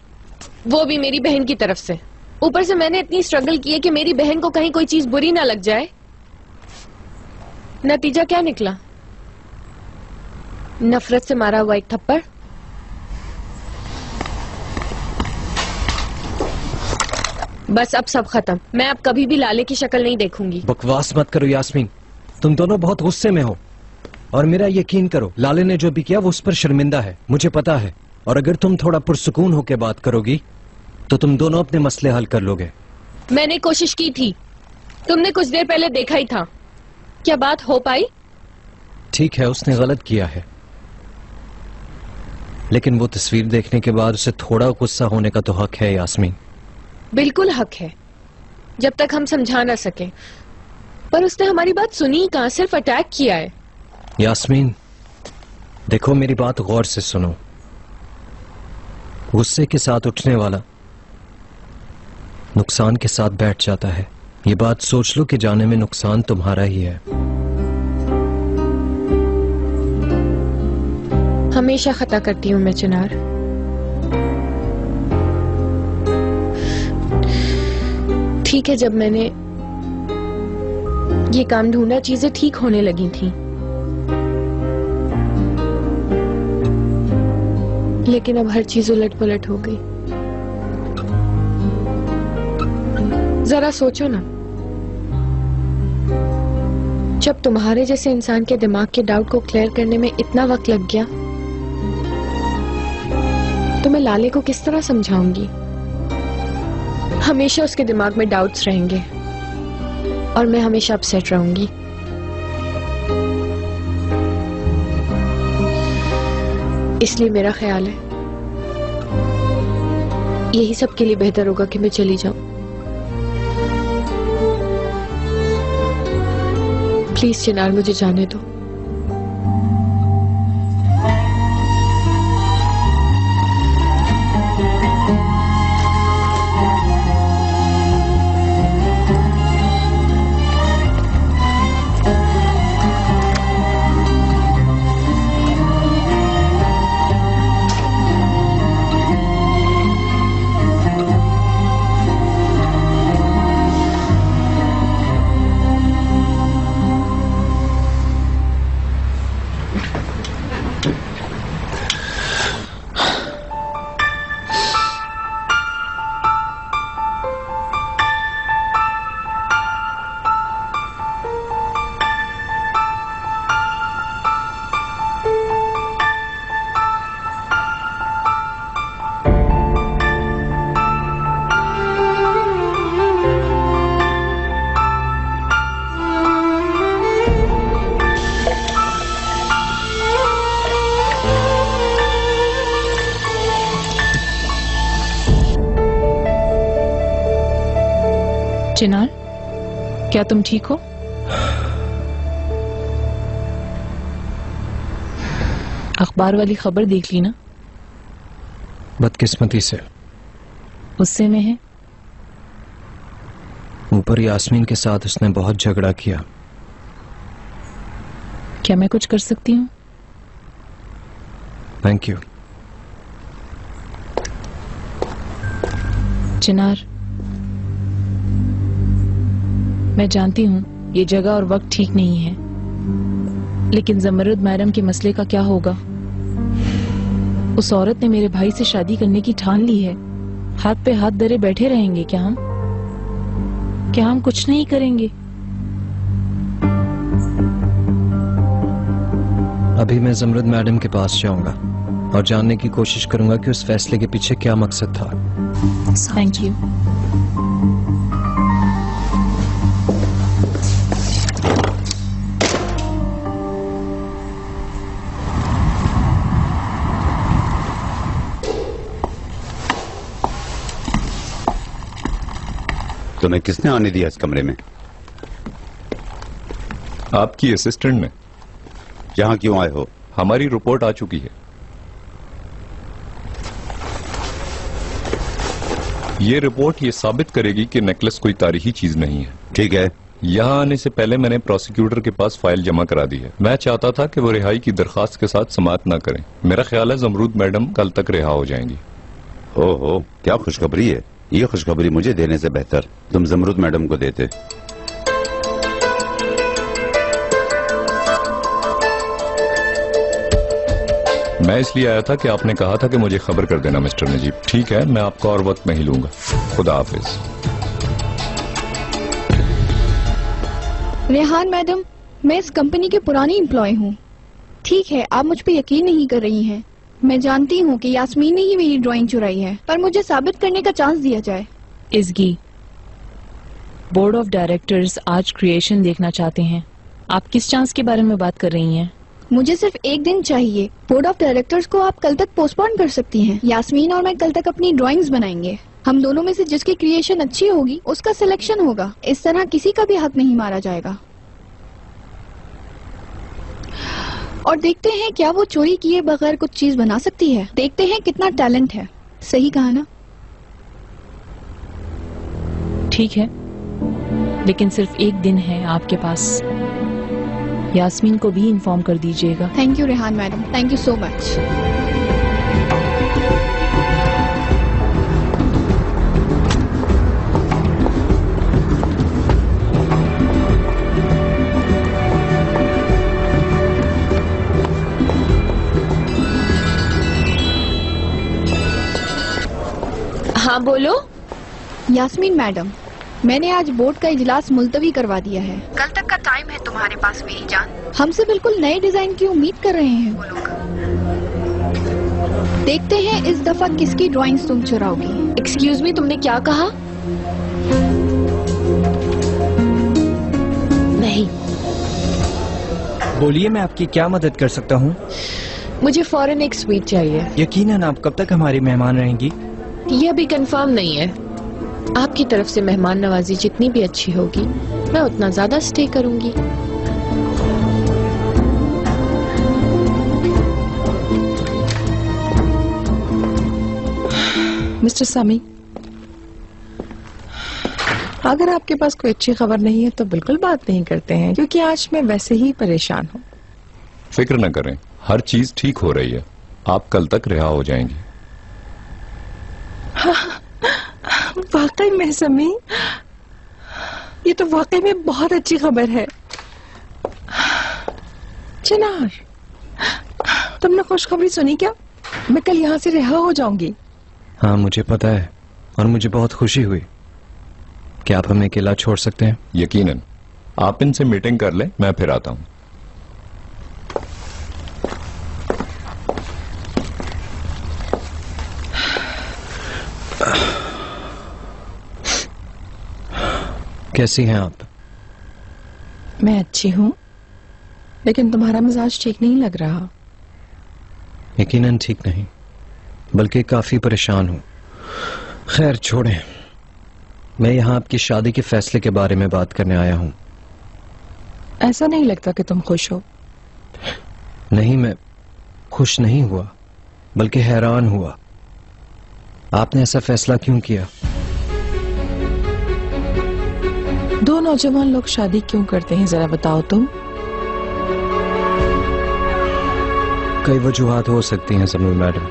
वो भी मेरी बहन की तरफ से। ऊपर से मैंने इतनी स्ट्रगल की है कि मेरी बहन को कहीं कोई चीज बुरी ना लग जाए। नतीजा क्या निकला? नफरत से मारा हुआ एक थप्पड़। बस अब सब खत्म। मैं अब कभी भी लाले की शक्ल नहीं देखूंगी। बकवास मत करो यास्मीन, तुम दोनों बहुत गुस्से में हो। और मेरा यकीन करो, लाले ने जो भी किया वो उस पर शर्मिंदा है, मुझे पता है। और अगर तुम थोड़ा पुरसुकून होकर बात करोगी तो तुम दोनों अपने मसले हल कर लोगे। मैंने कोशिश की थी, तुमने कुछ देर पहले देखा ही था। क्या बात हो पाई? ठीक है, उसने गलत किया है, लेकिन वो तस्वीर देखने के बाद उसे थोड़ा गुस्सा होने का तो हक है यास्मीन। बिल्कुल हक है, जब तक हम समझा ना सके। पर उसने हमारी बात सुनी कहां, सिर्फ अटैक किया है। यास्मीन देखो, मेरी बात गौर से सुनो। गुस्से के साथ उठने वाला नुकसान के साथ बैठ जाता है। ये बात सोच लो कि जाने में नुकसान तुम्हारा ही है। हमेशा खता करती हूं मैं चिनार। ठीक है, जब मैंने ये काम ढूंढा चीजें ठीक होने लगी थी, लेकिन अब हर चीज उलट पुलट हो गई। जरा सोचो ना, जब तुम्हारे जैसे इंसान के दिमाग के डाउट को क्लियर करने में इतना वक्त लग गया, तो मैं लाले को किस तरह समझाऊंगी? हमेशा उसके दिमाग में डाउट्स रहेंगे और मैं हमेशा अपसेट रहूंगी। इसलिए मेरा ख्याल है यही सबके लिए बेहतर होगा कि मैं चली जाऊं। प्लीज चिनार, मुझे जाने दो। चिनार, क्या तुम ठीक हो? अखबार वाली खबर देख ली ना? बदकिस्मती से गुस्से में है। ऊपर यास्मीन के साथ उसने बहुत झगड़ा किया। क्या मैं कुछ कर सकती हूँ? Thank you. चिनार, मैं जानती हूँ ये जगह और वक्त ठीक नहीं है, लेकिन जमरुद मैडम के मसले का क्या होगा? उस औरत ने मेरे भाई से शादी करने की ठान ली है। हाथ पे हाथ धरे बैठे रहेंगे क्या हम? क्या हम कुछ नहीं करेंगे? अभी मैं जमरुद मैडम के पास जाऊंगा और जानने की कोशिश करूंगा कि उस फैसले के पीछे क्या मकसद था। Thank you. तुम्हें किसने आने दिया इस कमरे में? आपकी असिस्टेंट ने। यहाँ क्यों आए हो? हमारी रिपोर्ट आ चुकी है। ये रिपोर्ट ये साबित करेगी कि नेकलेस कोई तारीखी चीज नहीं है। ठीक है। यहाँ आने से पहले मैंने प्रोसिक्यूटर के पास फाइल जमा करा दी है। मैं चाहता था कि वो रिहाई की दरखास्त के साथ समाअत ना करें। मेरा ख्याल है जमरूद मैडम कल तक रिहा हो जाएंगी। ओहो, क्या खुशखबरी है। ये खुशखबरी मुझे देने से बेहतर तुम जमरूद मैडम को देते। मैं इसलिए आया था कि आपने कहा था कि मुझे खबर कर देना मिस्टर नजीब। ठीक है, मैं आपको और वक्त में ही लूंगा। खुदा हाफिज। रेहान मैडम, मैं इस कंपनी की पुरानी एम्प्लॉय हूँ। ठीक है, आप मुझ पे यकीन नहीं कर रही हैं। मैं जानती हूँ कि यास्मीन ने ही मेरी ड्राइंग चुराई है, पर मुझे साबित करने का चांस दिया जाए। इज़गी, बोर्ड ऑफ डायरेक्टर्स आज क्रिएशन देखना चाहते हैं। आप किस चांस के बारे में बात कर रही हैं? मुझे सिर्फ एक दिन चाहिए। बोर्ड ऑफ डायरेक्टर्स को आप कल तक पोस्टपोन कर सकती हैं। यास्मीन और मैं कल तक अपनी ड्राइंग्स बनाएंगे। हम दोनों में से जिसकी क्रिएशन अच्छी होगी उसका सिलेक्शन होगा। इस तरह किसी का भी हक नहीं मारा जाएगा। और देखते हैं क्या वो चोरी किए बगैर कुछ चीज बना सकती है। देखते हैं कितना टैलेंट है। सही कहा ना? ठीक है, लेकिन सिर्फ एक दिन है आपके पास। यास्मीन को भी इन्फॉर्म कर दीजिएगा। Thank you Rehan madam, thank you so much. हाँ बोलो। यास्मीन मैडम, मैंने आज बोर्ड का इजलास मुलतवी करवा दिया है। कल तक का टाइम है तुम्हारे पास मेरी जान। हमसे बिल्कुल नए डिजाइन की उम्मीद कर रहे हैं वो लोग। देखते हैं इस दफा किसकी ड्राइंग्स तुम चुराओगी। एक्सक्यूज मी, तुमने क्या कहा? नहीं। बोलिए, मैं आपकी क्या मदद कर सकता हूँ? मुझे फौरन एक स्वीट चाहिए। यकीनन। आप कब तक हमारी मेहमान रहेंगी? ये अभी कंफर्म नहीं है। आपकी तरफ से मेहमान नवाजी जितनी भी अच्छी होगी, मैं उतना ज्यादा स्टे करूंगी। मिस्टर सामी, अगर आपके पास कोई अच्छी खबर नहीं है तो बिल्कुल बात नहीं करते हैं, क्योंकि आज मैं वैसे ही परेशान हूँ। फिक्र न करें, हर चीज ठीक हो रही है। आप कल तक रिहा हो जाएंगी। वाकई में समी, ये तो वाकई में बहुत अच्छी खबर है। चिनार, तुमने खुशखबरी सुनी क्या? मैं कल यहाँ से रिहा हो जाऊंगी। हाँ मुझे पता है, और मुझे बहुत खुशी हुई। क्या आप हमें अकेला छोड़ सकते हैं? यकीनन। आप इनसे मीटिंग कर लें, मैं फिर आता हूँ। कैसी हैं आप? मैं अच्छी हूँ, लेकिन तुम्हारा मिजाज ठीक नहीं लग रहा। यकीनन ठीक नहीं, बल्कि काफी परेशान हूँ। खैर छोड़ें, मैं यहाँ आपकी शादी के फैसले के बारे में बात करने आया हूँ। ऐसा नहीं लगता कि तुम खुश हो। नहीं, मैं खुश नहीं हुआ, बल्कि हैरान हुआ। आपने ऐसा फैसला क्यों किया? दो नौजवान लोग शादी क्यों करते हैं, जरा बताओ तुम। कई वजूहात हो सकती हैं जमीर मैडम।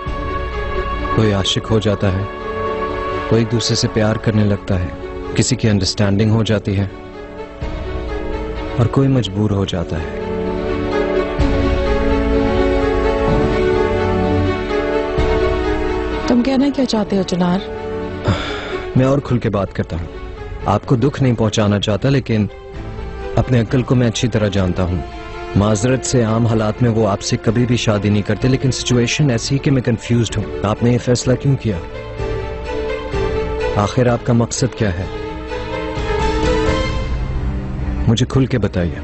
कोई आशिक हो जाता है, कोई एक दूसरे से प्यार करने लगता है, किसी की अंडरस्टैंडिंग हो जाती है, और कोई मजबूर हो जाता है। तुम कहना क्या चाहते हो चिनार? मैं और खुल के बात करता हूँ। आपको दुख नहीं पहुंचाना चाहता, लेकिन अपने अक्ल को मैं अच्छी तरह जानता हूँ। माजरत से आम हालात में वो आपसे कभी भी शादी नहीं करते, लेकिन सिचुएशन ऐसी कि मैं कंफ्यूज्ड हूँ। आपने ये फैसला क्यों किया? आखिर आपका मकसद क्या है? मुझे खुल के बताइए।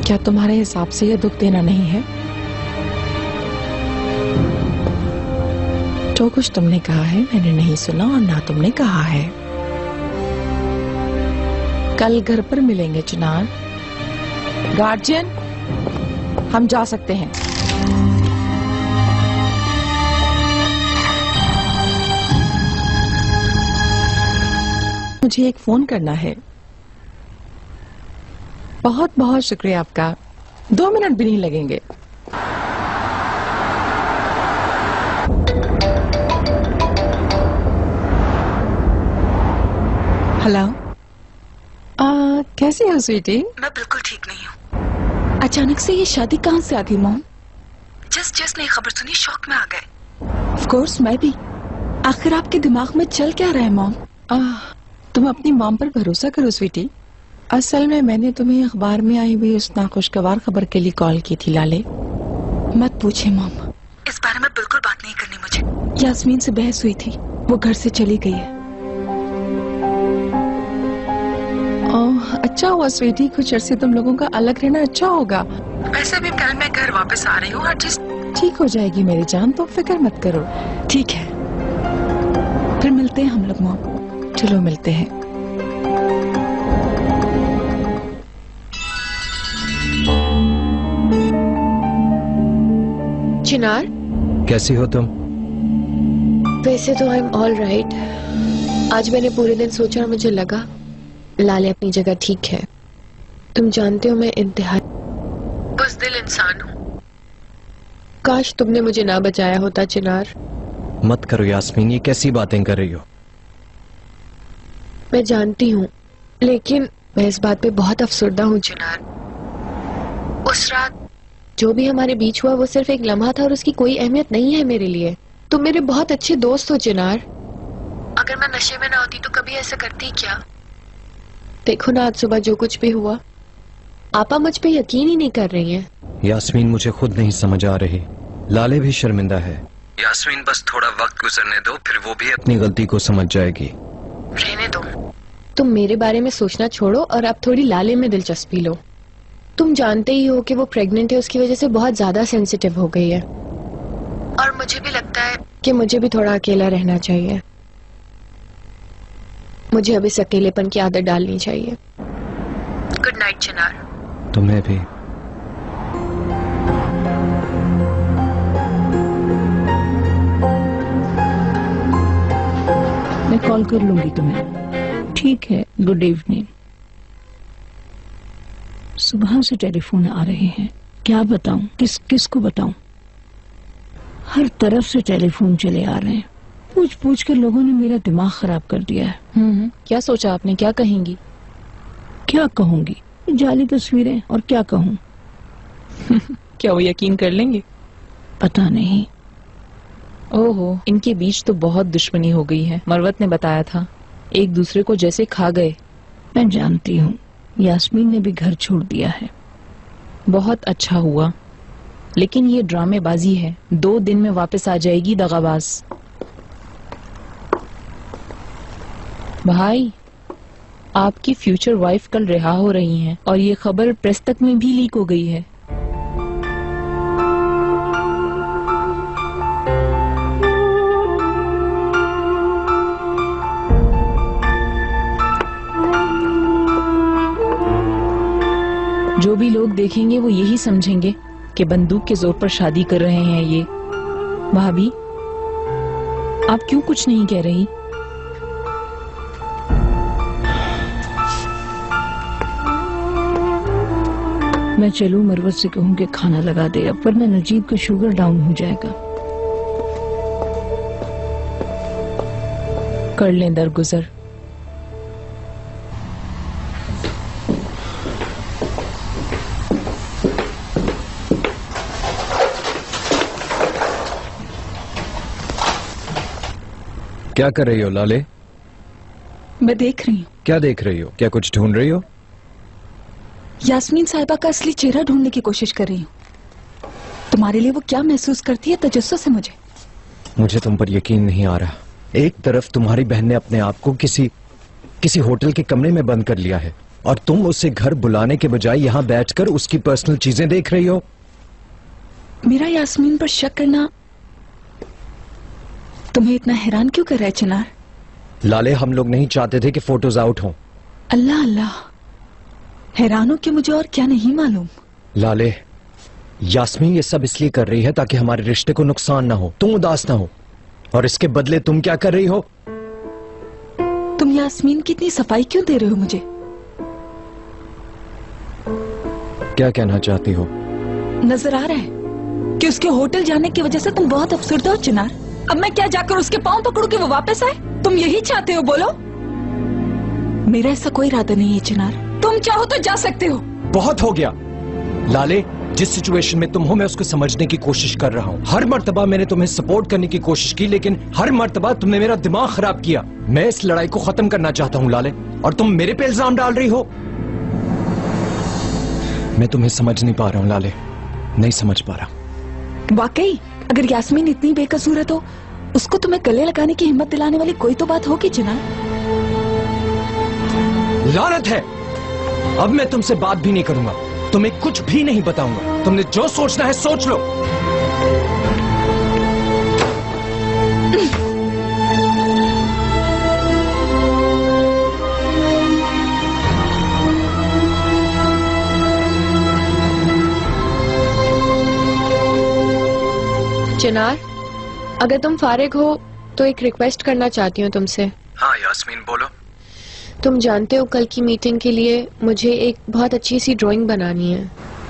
क्या तुम्हारे हिसाब से यह दुख देना नहीं है? जो कुछ तुमने कहा है मैंने नहीं सुना, और ना तुमने कहा है। कल घर पर मिलेंगे चिनार। गार्जियन, हम जा सकते हैं। मुझे एक फोन करना है। बहुत बहुत शुक्रिया आपका, 2 मिनट भी नहीं लगेंगे। हेलो, कैसी हो स्वीटी? मैं बिल्कुल ठीक नहीं हूँ। अचानक से ये शादी कहाँ से आ गई मॉम? जस्ट ने खबर सुनी, शौक में आ गए। ऑफ कोर्स मैं भी। आखिर आपके दिमाग में चल क्या रहा है मॉम? तुम अपनी मॉम पर भरोसा करो स्वीटी। असल में मैंने तुम्हें अखबार में आई हुई उस नाखुशगवार खबर के लिए कॉल की थी लाले। मत पूछे मॉम, इस बारे में बिल्कुल बात नहीं करनी मुझे। यास्मीन से बहस हुई थी, वो घर से चली गई है। ओह, अच्छा हुआ स्वीटी, कुछ अरसे तुम लोगों का अलग रहना अच्छा होगा। वैसे भी कल मैं घर वापस आ रही हूँ, हर चीज ठीक हो जाएगी मेरी जान, तो फिक्र मत करो। ठीक है, फिर मिलते हैं हम लोग मॉम। चलो मिलते हैं। चिनार, कैसी हो तुम? वैसे तो आई एम ऑल राइट। आज मैंने पूरे दिन सोचा और मुझे लगा लाले अपनी जगह ठीक है। तुम जानते हो मैं इंतहाई बुज़दिल इंसान हूँ। काश तुमने मुझे ना बचाया होता चिनार। मत करो यास्मीन, ये कैसी बातें कर रही हो? मैं जानती हूँ, लेकिन मैं इस बात पे बहुत अफसरदा हूँ चिनार। उस रात जो भी हमारे बीच हुआ वो सिर्फ एक लम्हा था और उसकी कोई अहमियत नहीं है मेरे लिए। तुम मेरे बहुत अच्छे दोस्त हो चिनार। अगर मैं नशे में ना होती तो कभी ऐसा करती क्या? देखो ना आज सुबह जो कुछ भी हुआ। आपा मुझ पे यकीन ही नहीं कर रही हैं। यास्मीन मुझे खुद नहीं समझ आ रही। लाले भी शर्मिंदा है। यास्मीन बस थोड़ा वक्त गुजरने दो, फिर वो भी अपनी गलती को समझ जाएगी। रहने दो। तुम मेरे बारे में सोचना छोड़ो और अब थोड़ी लाले में दिलचस्पी लो। तुम जानते ही हो कि वो प्रेग्नेंट है, उसकी वजह से बहुत ज्यादा सेंसिटिव हो गई है। और मुझे भी लगता है कि मुझे भी थोड़ा अकेला रहना चाहिए। मुझे अब इस अकेलेपन की आदत डालनी चाहिए। गुड नाइट चिनार। तुम्हें भी। मैं कॉल कर लूंगी तुम्हें। ठीक है, गुड इवनिंग। सुबह से टेलीफोन आ रहे हैं, क्या बताऊं, किस को बताऊं। हर तरफ से टेलीफोन चले आ रहे हैं। पूछ पूछ कर लोगों ने मेरा दिमाग खराब कर दिया है। क्या सोचा आपने, क्या कहेंगी? क्या कहूंगी, जाली तस्वीरें, और क्या कहूं। क्या वो यकीन कर लेंगे? पता नहीं। ओहो, इनके बीच तो बहुत दुश्मनी हो गई है। मरवत ने बताया था, एक दूसरे को जैसे खा गए। मैं जानती हूँ, यास्मीन ने भी घर छोड़ दिया है। बहुत अच्छा हुआ, लेकिन ये ड्रामेबाजी है। 2 दिन में वापस आ जाएगी दगाबाज। भाई, आपकी फ्यूचर वाइफ कल रिहा हो रही हैं और ये खबर प्रेस तक में भी लीक हो गई है। जो भी लोग देखेंगे वो यही समझेंगे कि बंदूक के जोर पर शादी कर रहे हैं ये। भाभी, आप क्यों कुछ नहीं कह रही? मैं चलूं, मरवत से कहूं कि खाना लगा दे, अब वरना नजीब का शुगर डाउन हो जाएगा। कर लें दरगुजर। क्या कर रही हो लाले? मैं देख रही हूँ। क्या देख रही हो? क्या कुछ ढूंढ रही हो? यास्मीन साहिबा का असली चेहरा ढूंढने की कोशिश कर रही हूँ। तुम्हारे लिए वो क्या महसूस करती है, तजस्सुस है मुझे तुम पर यकीन नहीं आ रहा। एक तरफ तुम्हारी बहन ने अपने आप को किसी होटल के कमरे में बंद कर लिया है और तुम उसे घर बुलाने के बजाय यहाँ बैठकर उसकी पर्सनल चीजें देख रही हो। मेरा यास्मीन पर शक करना तुम्हें इतना हैरान क्यों कर रहा है चिनार? लाले, हम लोग नहीं चाहते थे कि फोटोज आउट हों। अल्लाह अल्लाह, हैरान हो कि मुझे और क्या नहीं मालूम। लाले, यास्मीन ये सब इसलिए कर रही है ताकि हमारे रिश्ते को नुकसान ना हो, तुम उदास ना हो, और इसके बदले तुम क्या कर रही हो? तुम यास्मीन की इतनी सफाई क्यों दे रहे हो मुझे? क्या कहना चाहती हो? नजर आ रहा है कि उसके होटल जाने की वजह से तुम बहुत अफसरदा हो चिनार। अब मैं क्या जाकर उसके पांव पकड़ूं कि वो वापस आए? तुम यही चाहते हो? बोलो। मेरा ऐसा कोई इरादा नहीं है चिनार, तुम चाहो तो जा सकते हो। बहुत हो गया लाले, जिस सिचुएशन में तुम हो मैं उसको समझने की कोशिश कर रहा हूँ। हर मर्तबा मैंने तुम्हें सपोर्ट करने की कोशिश की, लेकिन हर मर्तबा तुमने मेरा दिमाग खराब किया। मैं इस लड़ाई को खत्म करना चाहता हूँ लाले, और तुम मेरे पे इल्जाम डाल रही हो। मैं तुम्हें समझ नहीं पा रहा हूँ लाले, नहीं समझ पा रहा। वाकई अगर यास्मीन इतनी बेकसूर है तो उसको तुम्हें गले लगाने की हिम्मत दिलाने वाली कोई तो बात होगी चिनार। लानत है, अब मैं तुमसे बात भी नहीं करूंगा, तुम्हें कुछ भी नहीं बताऊंगा। तुमने जो सोचना है सोच लो। चिनार, अगर तुम फारिग हो तो एक रिक्वेस्ट करना चाहती हूँ तुमसे। हाँ यास्मीन, बोलो। तुम जानते हो कल की मीटिंग के लिए मुझे एक बहुत अच्छी सी ड्राइंग बनानी है।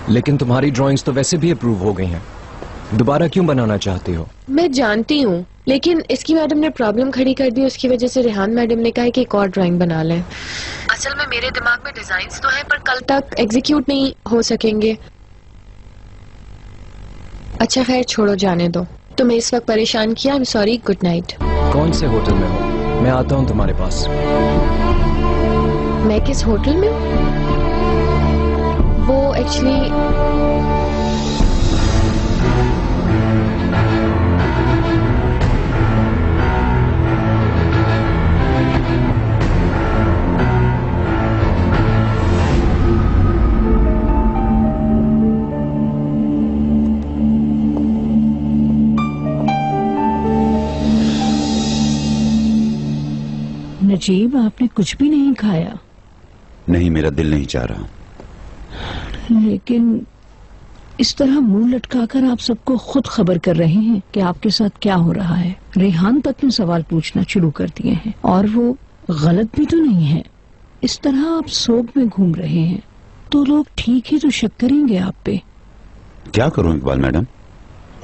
लेकिन तुम्हारी ड्राइंग्स तो वैसे भी अप्रूव हो गई हैं, दोबारा क्यों बनाना चाहती हो? मैं जानती हूँ, लेकिन इसकी मैडम ने प्रॉब्लम खड़ी कर दी, उसकी वजह से रेहान मैडम ने कहा कि एक और ड्राइंग बना लें। असल में मेरे दिमाग में डिजाइन्स तो हैं पर कल तक एग्जीक्यूट नहीं हो सकेंगे। अच्छा खैर छोड़ो, जाने दो। तुम्हें इस वक्त परेशान किया, I am sorry, good night. कौन से होटल में हो? मैं आता हूँ तुम्हारे पास। मैं किस होटल में हूँ? वो एक्चुअली नजीब, आपने कुछ भी नहीं खाया? नहीं, मेरा दिल नहीं चाह रहा। लेकिन इस तरह मुंह लटकाकर आप सबको खुद खबर कर रहे हैं कि आपके साथ क्या हो रहा है। रेहान तक ने सवाल पूछना शुरू कर दिए हैं और वो गलत भी तो नहीं है। इस तरह आप सोग में घूम रहे हैं तो लोग ठीक ही तो शक करेंगे आप पे। क्या करूं इकबाल मैडम,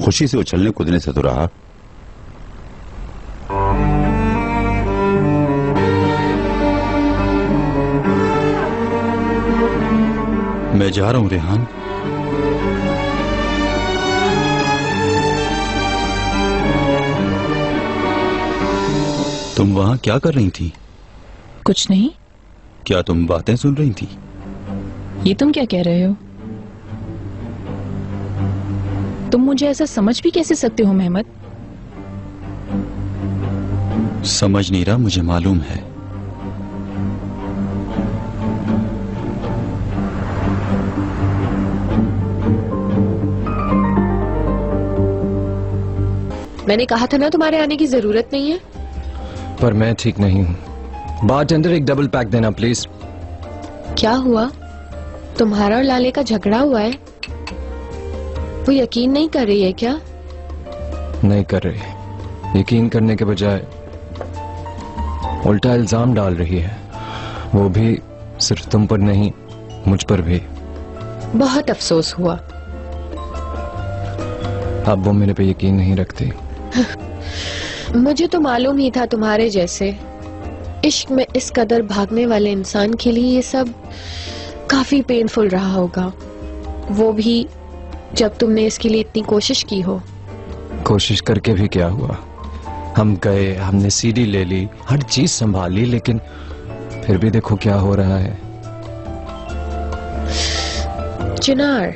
खुशी से उछलने कूदने से तो रहा। मैं जा रहा हूं रेहान। तुम वहां क्या कर रही थी? कुछ नहीं। क्या तुम बातें सुन रही थी? ये तुम क्या कह रहे हो? तुम मुझे ऐसा समझ भी कैसे सकते हो मेहमद? समझ नहीं रहा, मुझे मालूम है। मैंने कहा था ना तुम्हारे आने की जरूरत नहीं है। पर मैं ठीक नहीं हूँ। बारटेंडर एक डबल पैक देना प्लीज। क्या हुआ? तुम्हारा और लाले का झगड़ा हुआ है? वो यकीन नहीं कर रही है क्या? नहीं कर रही। यकीन करने के बजाय उल्टा इल्जाम डाल रही है, वो भी सिर्फ तुम पर नहीं, मुझ पर भी। बहुत अफसोस हुआ। अब वो मेरे पे यकीन नहीं रखती। मुझे तो मालूम ही था तुम्हारे जैसे इश्क में इस कदर भागने वाले इंसान के लिए ये सब काफी पेनफुल रहा होगा, वो भी जब तुमने इसके लिए इतनी कोशिश की हो। कोशिश करके भी क्या हुआ? हम गए, हमने सीडी ले ली, हर चीज संभाली, लेकिन फिर भी देखो क्या हो रहा है। चिनार,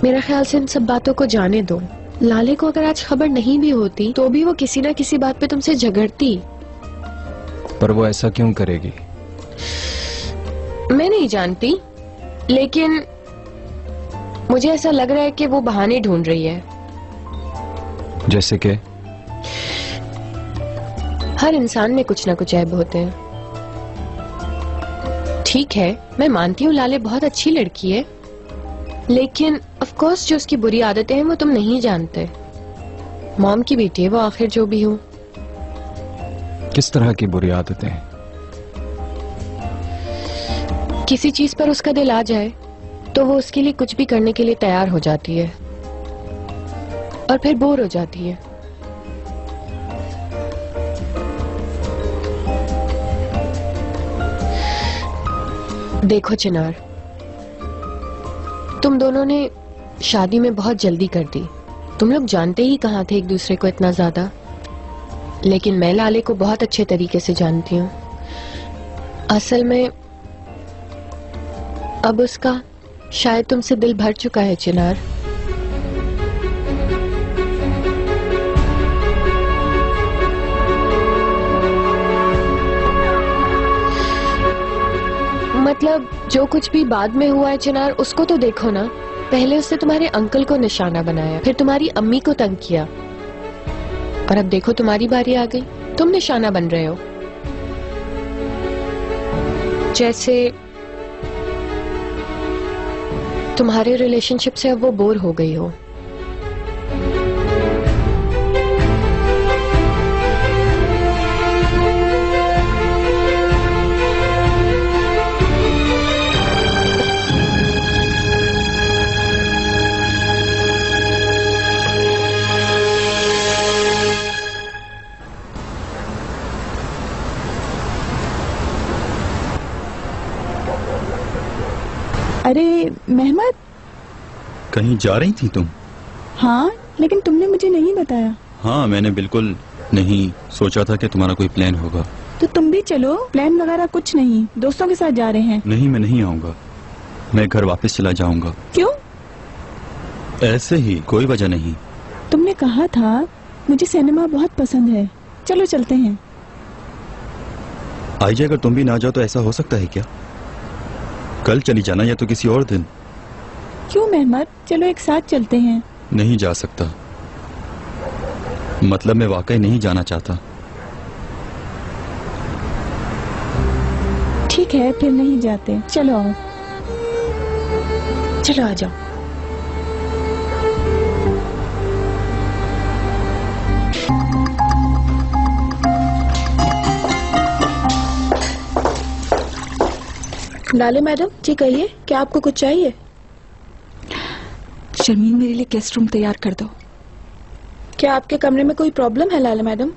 मेरा ख्याल से इन सब बातों को जाने दो। लाले को अगर आज खबर नहीं भी होती तो भी वो किसी ना किसी बात पे तुमसे झगड़ती। पर वो ऐसा क्यों करेगी? मैं नहीं जानती, लेकिन मुझे ऐसा लग रहा है कि वो बहाने ढूंढ रही है। जैसे कि? हर इंसान में कुछ ना कुछ ऐब होते हैं। ठीक है, मैं मानती हूँ लाले बहुत अच्छी लड़की है, लेकिन ऑफ कोर्स जो उसकी बुरी आदतें हैं वो तुम नहीं जानते। मॉम की बेटी है वो, आखिर जो भी हो। किस तरह की बुरी आदतें? किसी चीज पर उसका दिल आ जाए तो वो उसके लिए कुछ भी करने के लिए तैयार हो जाती है और फिर बोर हो जाती है। देखो चिनार, तुम दोनों ने शादी में बहुत जल्दी कर दी। तुम लोग जानते ही कहाँ थे एक दूसरे को इतना ज्यादा। लेकिन मैं लाले को बहुत अच्छे तरीके से जानती हूँ। असल में अब उसका शायद तुमसे दिल भर चुका है चिनार। मतलब जो कुछ भी बाद में हुआ है चिनार, उसको तो देखो ना। पहले उसने तुम्हारे अंकल को निशाना बनाया, फिर तुम्हारी अम्मी को तंग किया, और अब देखो तुम्हारी बारी आ गई, तुम निशाना बन रहे हो। जैसे तुम्हारे रिलेशनशिप से अब वो बोर हो गई हो। अरे मेहमद, कहीं जा रही थी तुम? हाँ, लेकिन तुमने मुझे नहीं बताया। हाँ, मैंने बिल्कुल नहीं सोचा था कि तुम्हारा कोई प्लान होगा। तो तुम भी चलो। प्लान वगैरह कुछ नहीं, दोस्तों के साथ जा रहे हैं। नहीं, मैं नहीं आऊंगा। मैं घर वापस चला जाऊंगा। क्यों? ऐसे ही, कोई वजह नहीं। तुमने कहा था मुझे सिनेमा बहुत पसंद है, चलो चलते हैं। आईजे, अगर तुम भी ना जाओ तो ऐसा हो सकता है क्या? कल चली जाना या तो किसी और दिन। क्यों मेहमद, चलो एक साथ चलते हैं। नहीं जा सकता। मतलब मैं वाकई नहीं जाना चाहता। ठीक है, फिर नहीं जाते। चलो आओ। चलो आ जाओ। लाले मैडम जी कहिए, क्या आपको कुछ चाहिए? शर्मीन मेरे लिए गेस्ट रूम तैयार कर दो। क्या आपके कमरे में कोई प्रॉब्लम है लाले मैडम?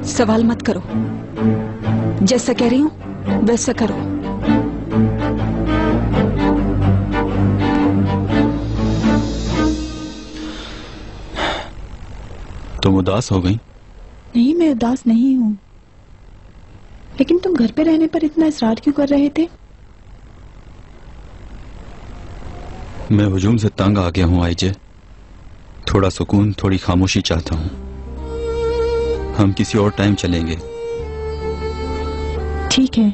सवाल मत करो, जैसा कह रही हूँ वैसा करो। तुम उदास हो गई? नहीं, मैं उदास नहीं हूँ, लेकिन तुम घर पे रहने पर इतना इसरार क्यों कर रहे थे? मैं हुजूम से तंग आ गया हूँ आईजे। थोड़ा सुकून, थोड़ी खामोशी चाहता हूँ। हम किसी और टाइम चलेंगे। ठीक है।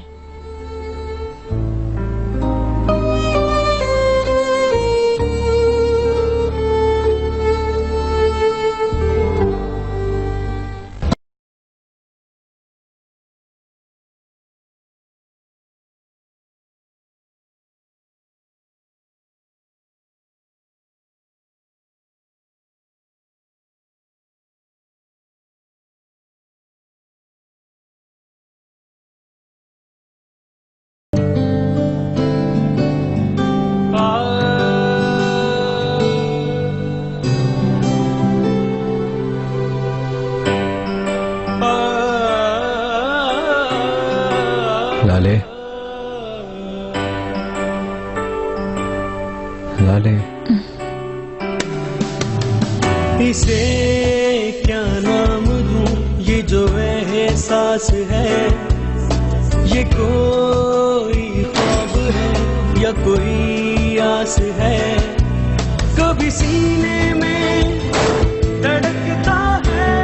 लाले, लाले, इसे क्या नाम दूं, ये जो एहसास है, ये कोई ख्वाब है या कोई आस है। कभी सीने में धड़कता है,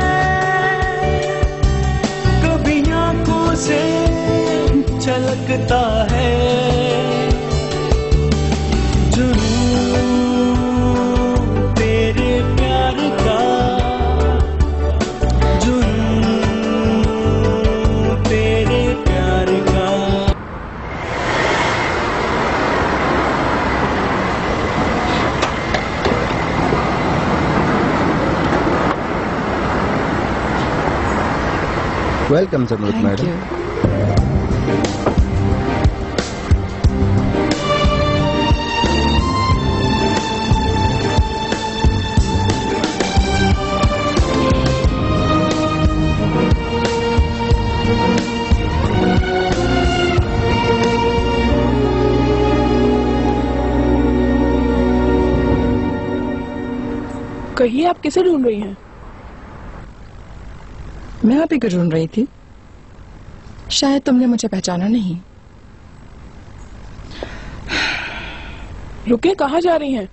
कभी आंखों से छलकता है। जुनून तेरे प्यार का, जुनून तेरे प्यार का। वेलकम समृद्ध मैडम। कहिए, आप किसे ढूंढ रही हैं? मैं आप ही को ढूंढ रही थी। शायद तुमने मुझे पहचाना नहीं। रुके, कहाँ जा रही हैं?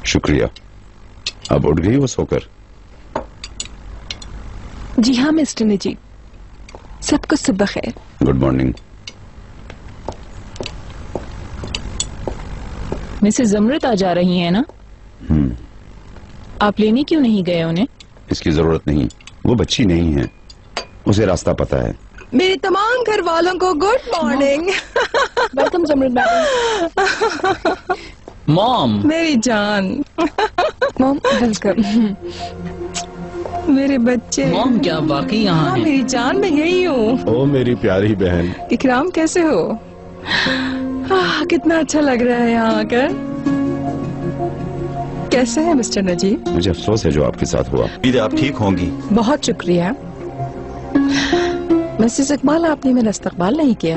शुक्रिया। अब उठ गई वो सोकर? जी हाँ मिस्टर नजीब, सबको सुबह खैर। Good morning. मिसेस जमरत आ जा रही हैं ना? आप लेने क्यों नहीं गए उन्हें? इसकी जरूरत नहीं, वो बच्ची नहीं है, उसे रास्ता पता है। मेरे तमाम घर वालों को गुड मॉर्निंग। वेलकम जमरत मैडम। मॉम, मेरी जान। Mom welcome. मेरे बच्चे। मॉम क्या वाकई यहाँ हाँ, हैं? मेरी जान, मैं यही हूँ। ओ मेरी प्यारी बहन। इकराम कैसे हो? कितना अच्छा लग रहा है यहाँ आकर। कैसे है मिस्टर नजीब? मुझे अफसोस है जो आपके साथ हुआ। आप ठीक होंगी? बहुत शुक्रिया। मिसेस इकबाल, आपने मेरा इस्तकबाल नहीं किया।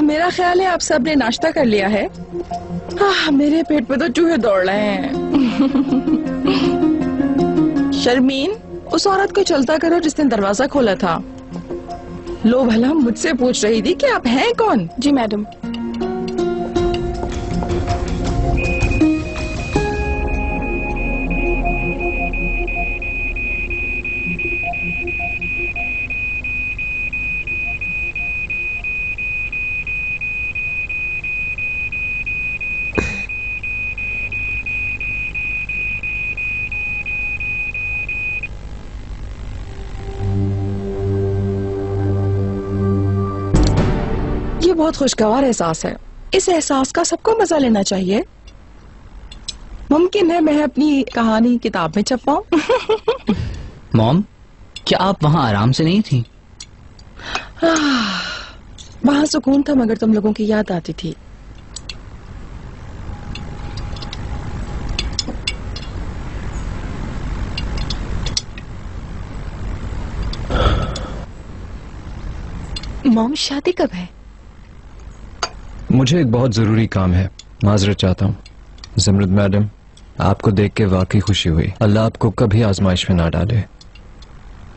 मेरा ख्याल है आप सबने नाश्ता कर लिया है। मेरे पेट पे तो चूहे दौड़ रहे हैं। शर्मीन, उस औरत को चलता करो जिसने दरवाजा खोला था। लो भला, मुझसे पूछ रही थी कि आप हैं कौन? जी मैडम। बहुत खुशगवार एहसास है। इस एहसास का सबको मजा लेना चाहिए। मुमकिन है मैं अपनी कहानी किताब में छपाऊं। मॉम, क्या आप वहाँ आराम से नहीं थी? वहाँ सुकून था, मगर तुम लोगों की याद आती थी। मॉम, शादी कब है? मुझे एक बहुत जरूरी काम है, माजरत चाहता हूँ। ज़मरुद मैडम, आपको देख के वाकई खुशी हुई। अल्लाह आपको कभी आजमाइश में ना डाले।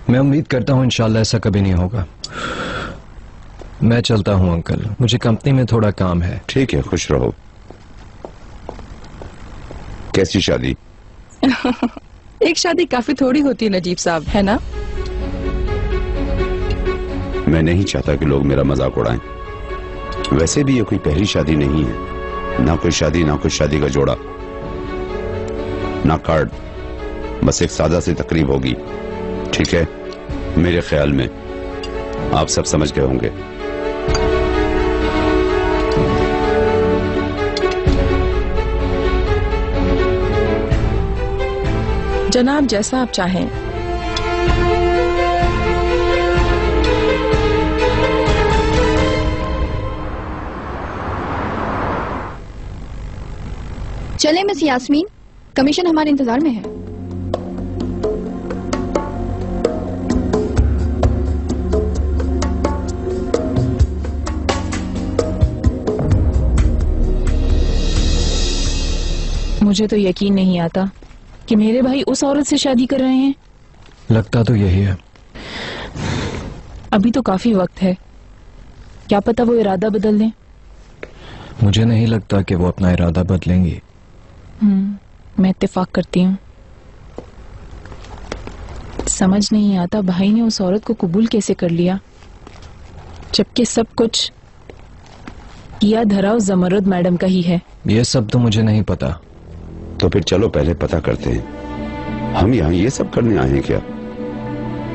मैं उम्मीद करता हूँ इंशाल्लाह ऐसा कभी नहीं होगा। मैं चलता हूँ अंकल, मुझे कंपनी में थोड़ा काम है। ठीक है, खुश रहो। कैसी शादी? एक शादी काफी थोड़ी होती है नजीब साहब, है ना? मैं नहीं चाहता कि लोग मेरा मजाक उड़ाएं। वैसे भी ये कोई पहली शादी नहीं है। ना कोई शादी का जोड़ा, ना कार्ड, बस एक सादा सी तकरीब होगी। ठीक है? मेरे ख्याल में आप सब समझ गए होंगे। जनाब, जैसा आप चाहें। चले मिस यास्मीन, कमीशन हमारे इंतजार में है। मुझे तो यकीन नहीं आता कि मेरे भाई उस औरत से शादी कर रहे हैं। लगता तो यही है। अभी तो काफी वक्त है, क्या पता वो इरादा बदल दें। मुझे नहीं लगता कि वो अपना इरादा बदलेंगी। मैं इत्तेफाक करती हूँ। समझ नहीं आता भाई ने उस औरत को कबूल कैसे कर लिया, जबकि सब कुछ किया धरा उस ज़मरुद मैडम का ही है। ये सब तो मुझे नहीं पता। तो फिर चलो पहले पता करते हैं। हम यहाँ ये सब करने आए हैं क्या?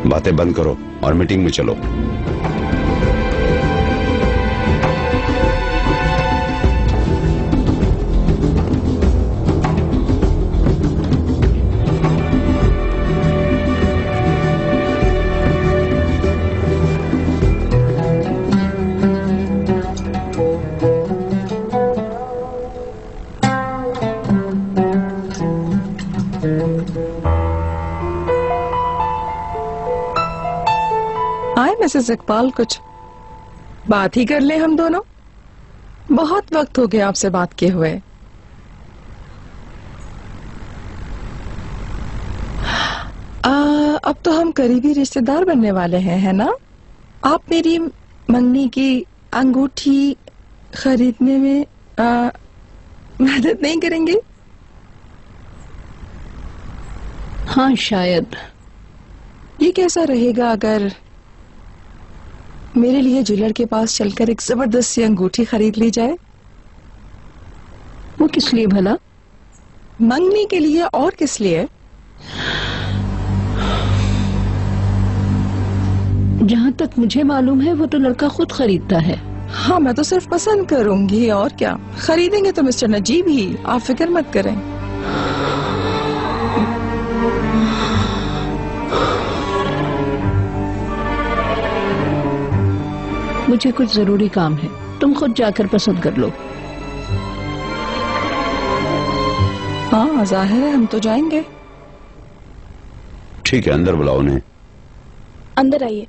बातें बंद करो और मीटिंग में चलो। मिसेस इकबाल, कुछ बात ही कर ले हम दोनों। बहुत वक्त हो गया आपसे बात किए हुए। अब तो हम करीबी रिश्तेदार बनने वाले हैं, है ना? आप मेरी मंगनी की अंगूठी खरीदने में मदद नहीं करेंगे? हाँ, शायद। ये कैसा रहेगा अगर मेरे लिए ज्वेलर के पास चलकर एक जबरदस्त सी अंगूठी खरीद ली जाए? वो किस लिए भला? मंगनी के लिए, और किस लिए? जहाँ तक मुझे मालूम है वो तो लड़का खुद खरीदता है। हाँ, मैं तो सिर्फ पसंद करूंगी, और क्या। खरीदेंगे तो मिस्टर नजीब ही, आप फिक्र मत करें। मुझे कुछ जरूरी काम है, तुम खुद जाकर पसंद कर लो। हाँ, जाहिर है हम तो जाएंगे। ठीक है, अंदर बुलाओ उन्हें। अंदर आइए।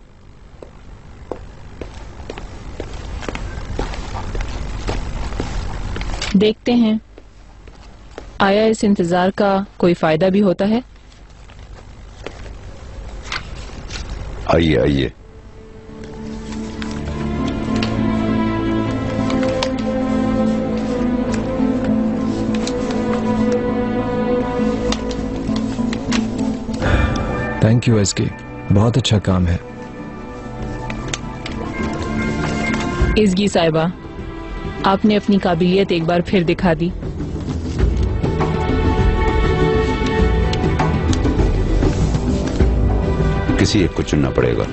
देखते हैं आया इस इंतजार का कोई फायदा भी होता है। आइए आइए। थैंक यू एसके, बहुत अच्छा काम है। इज़गी साहिबा, आपने अपनी काबिलियत एक बार फिर दिखा दी। किसी एक को चुनना पड़ेगा।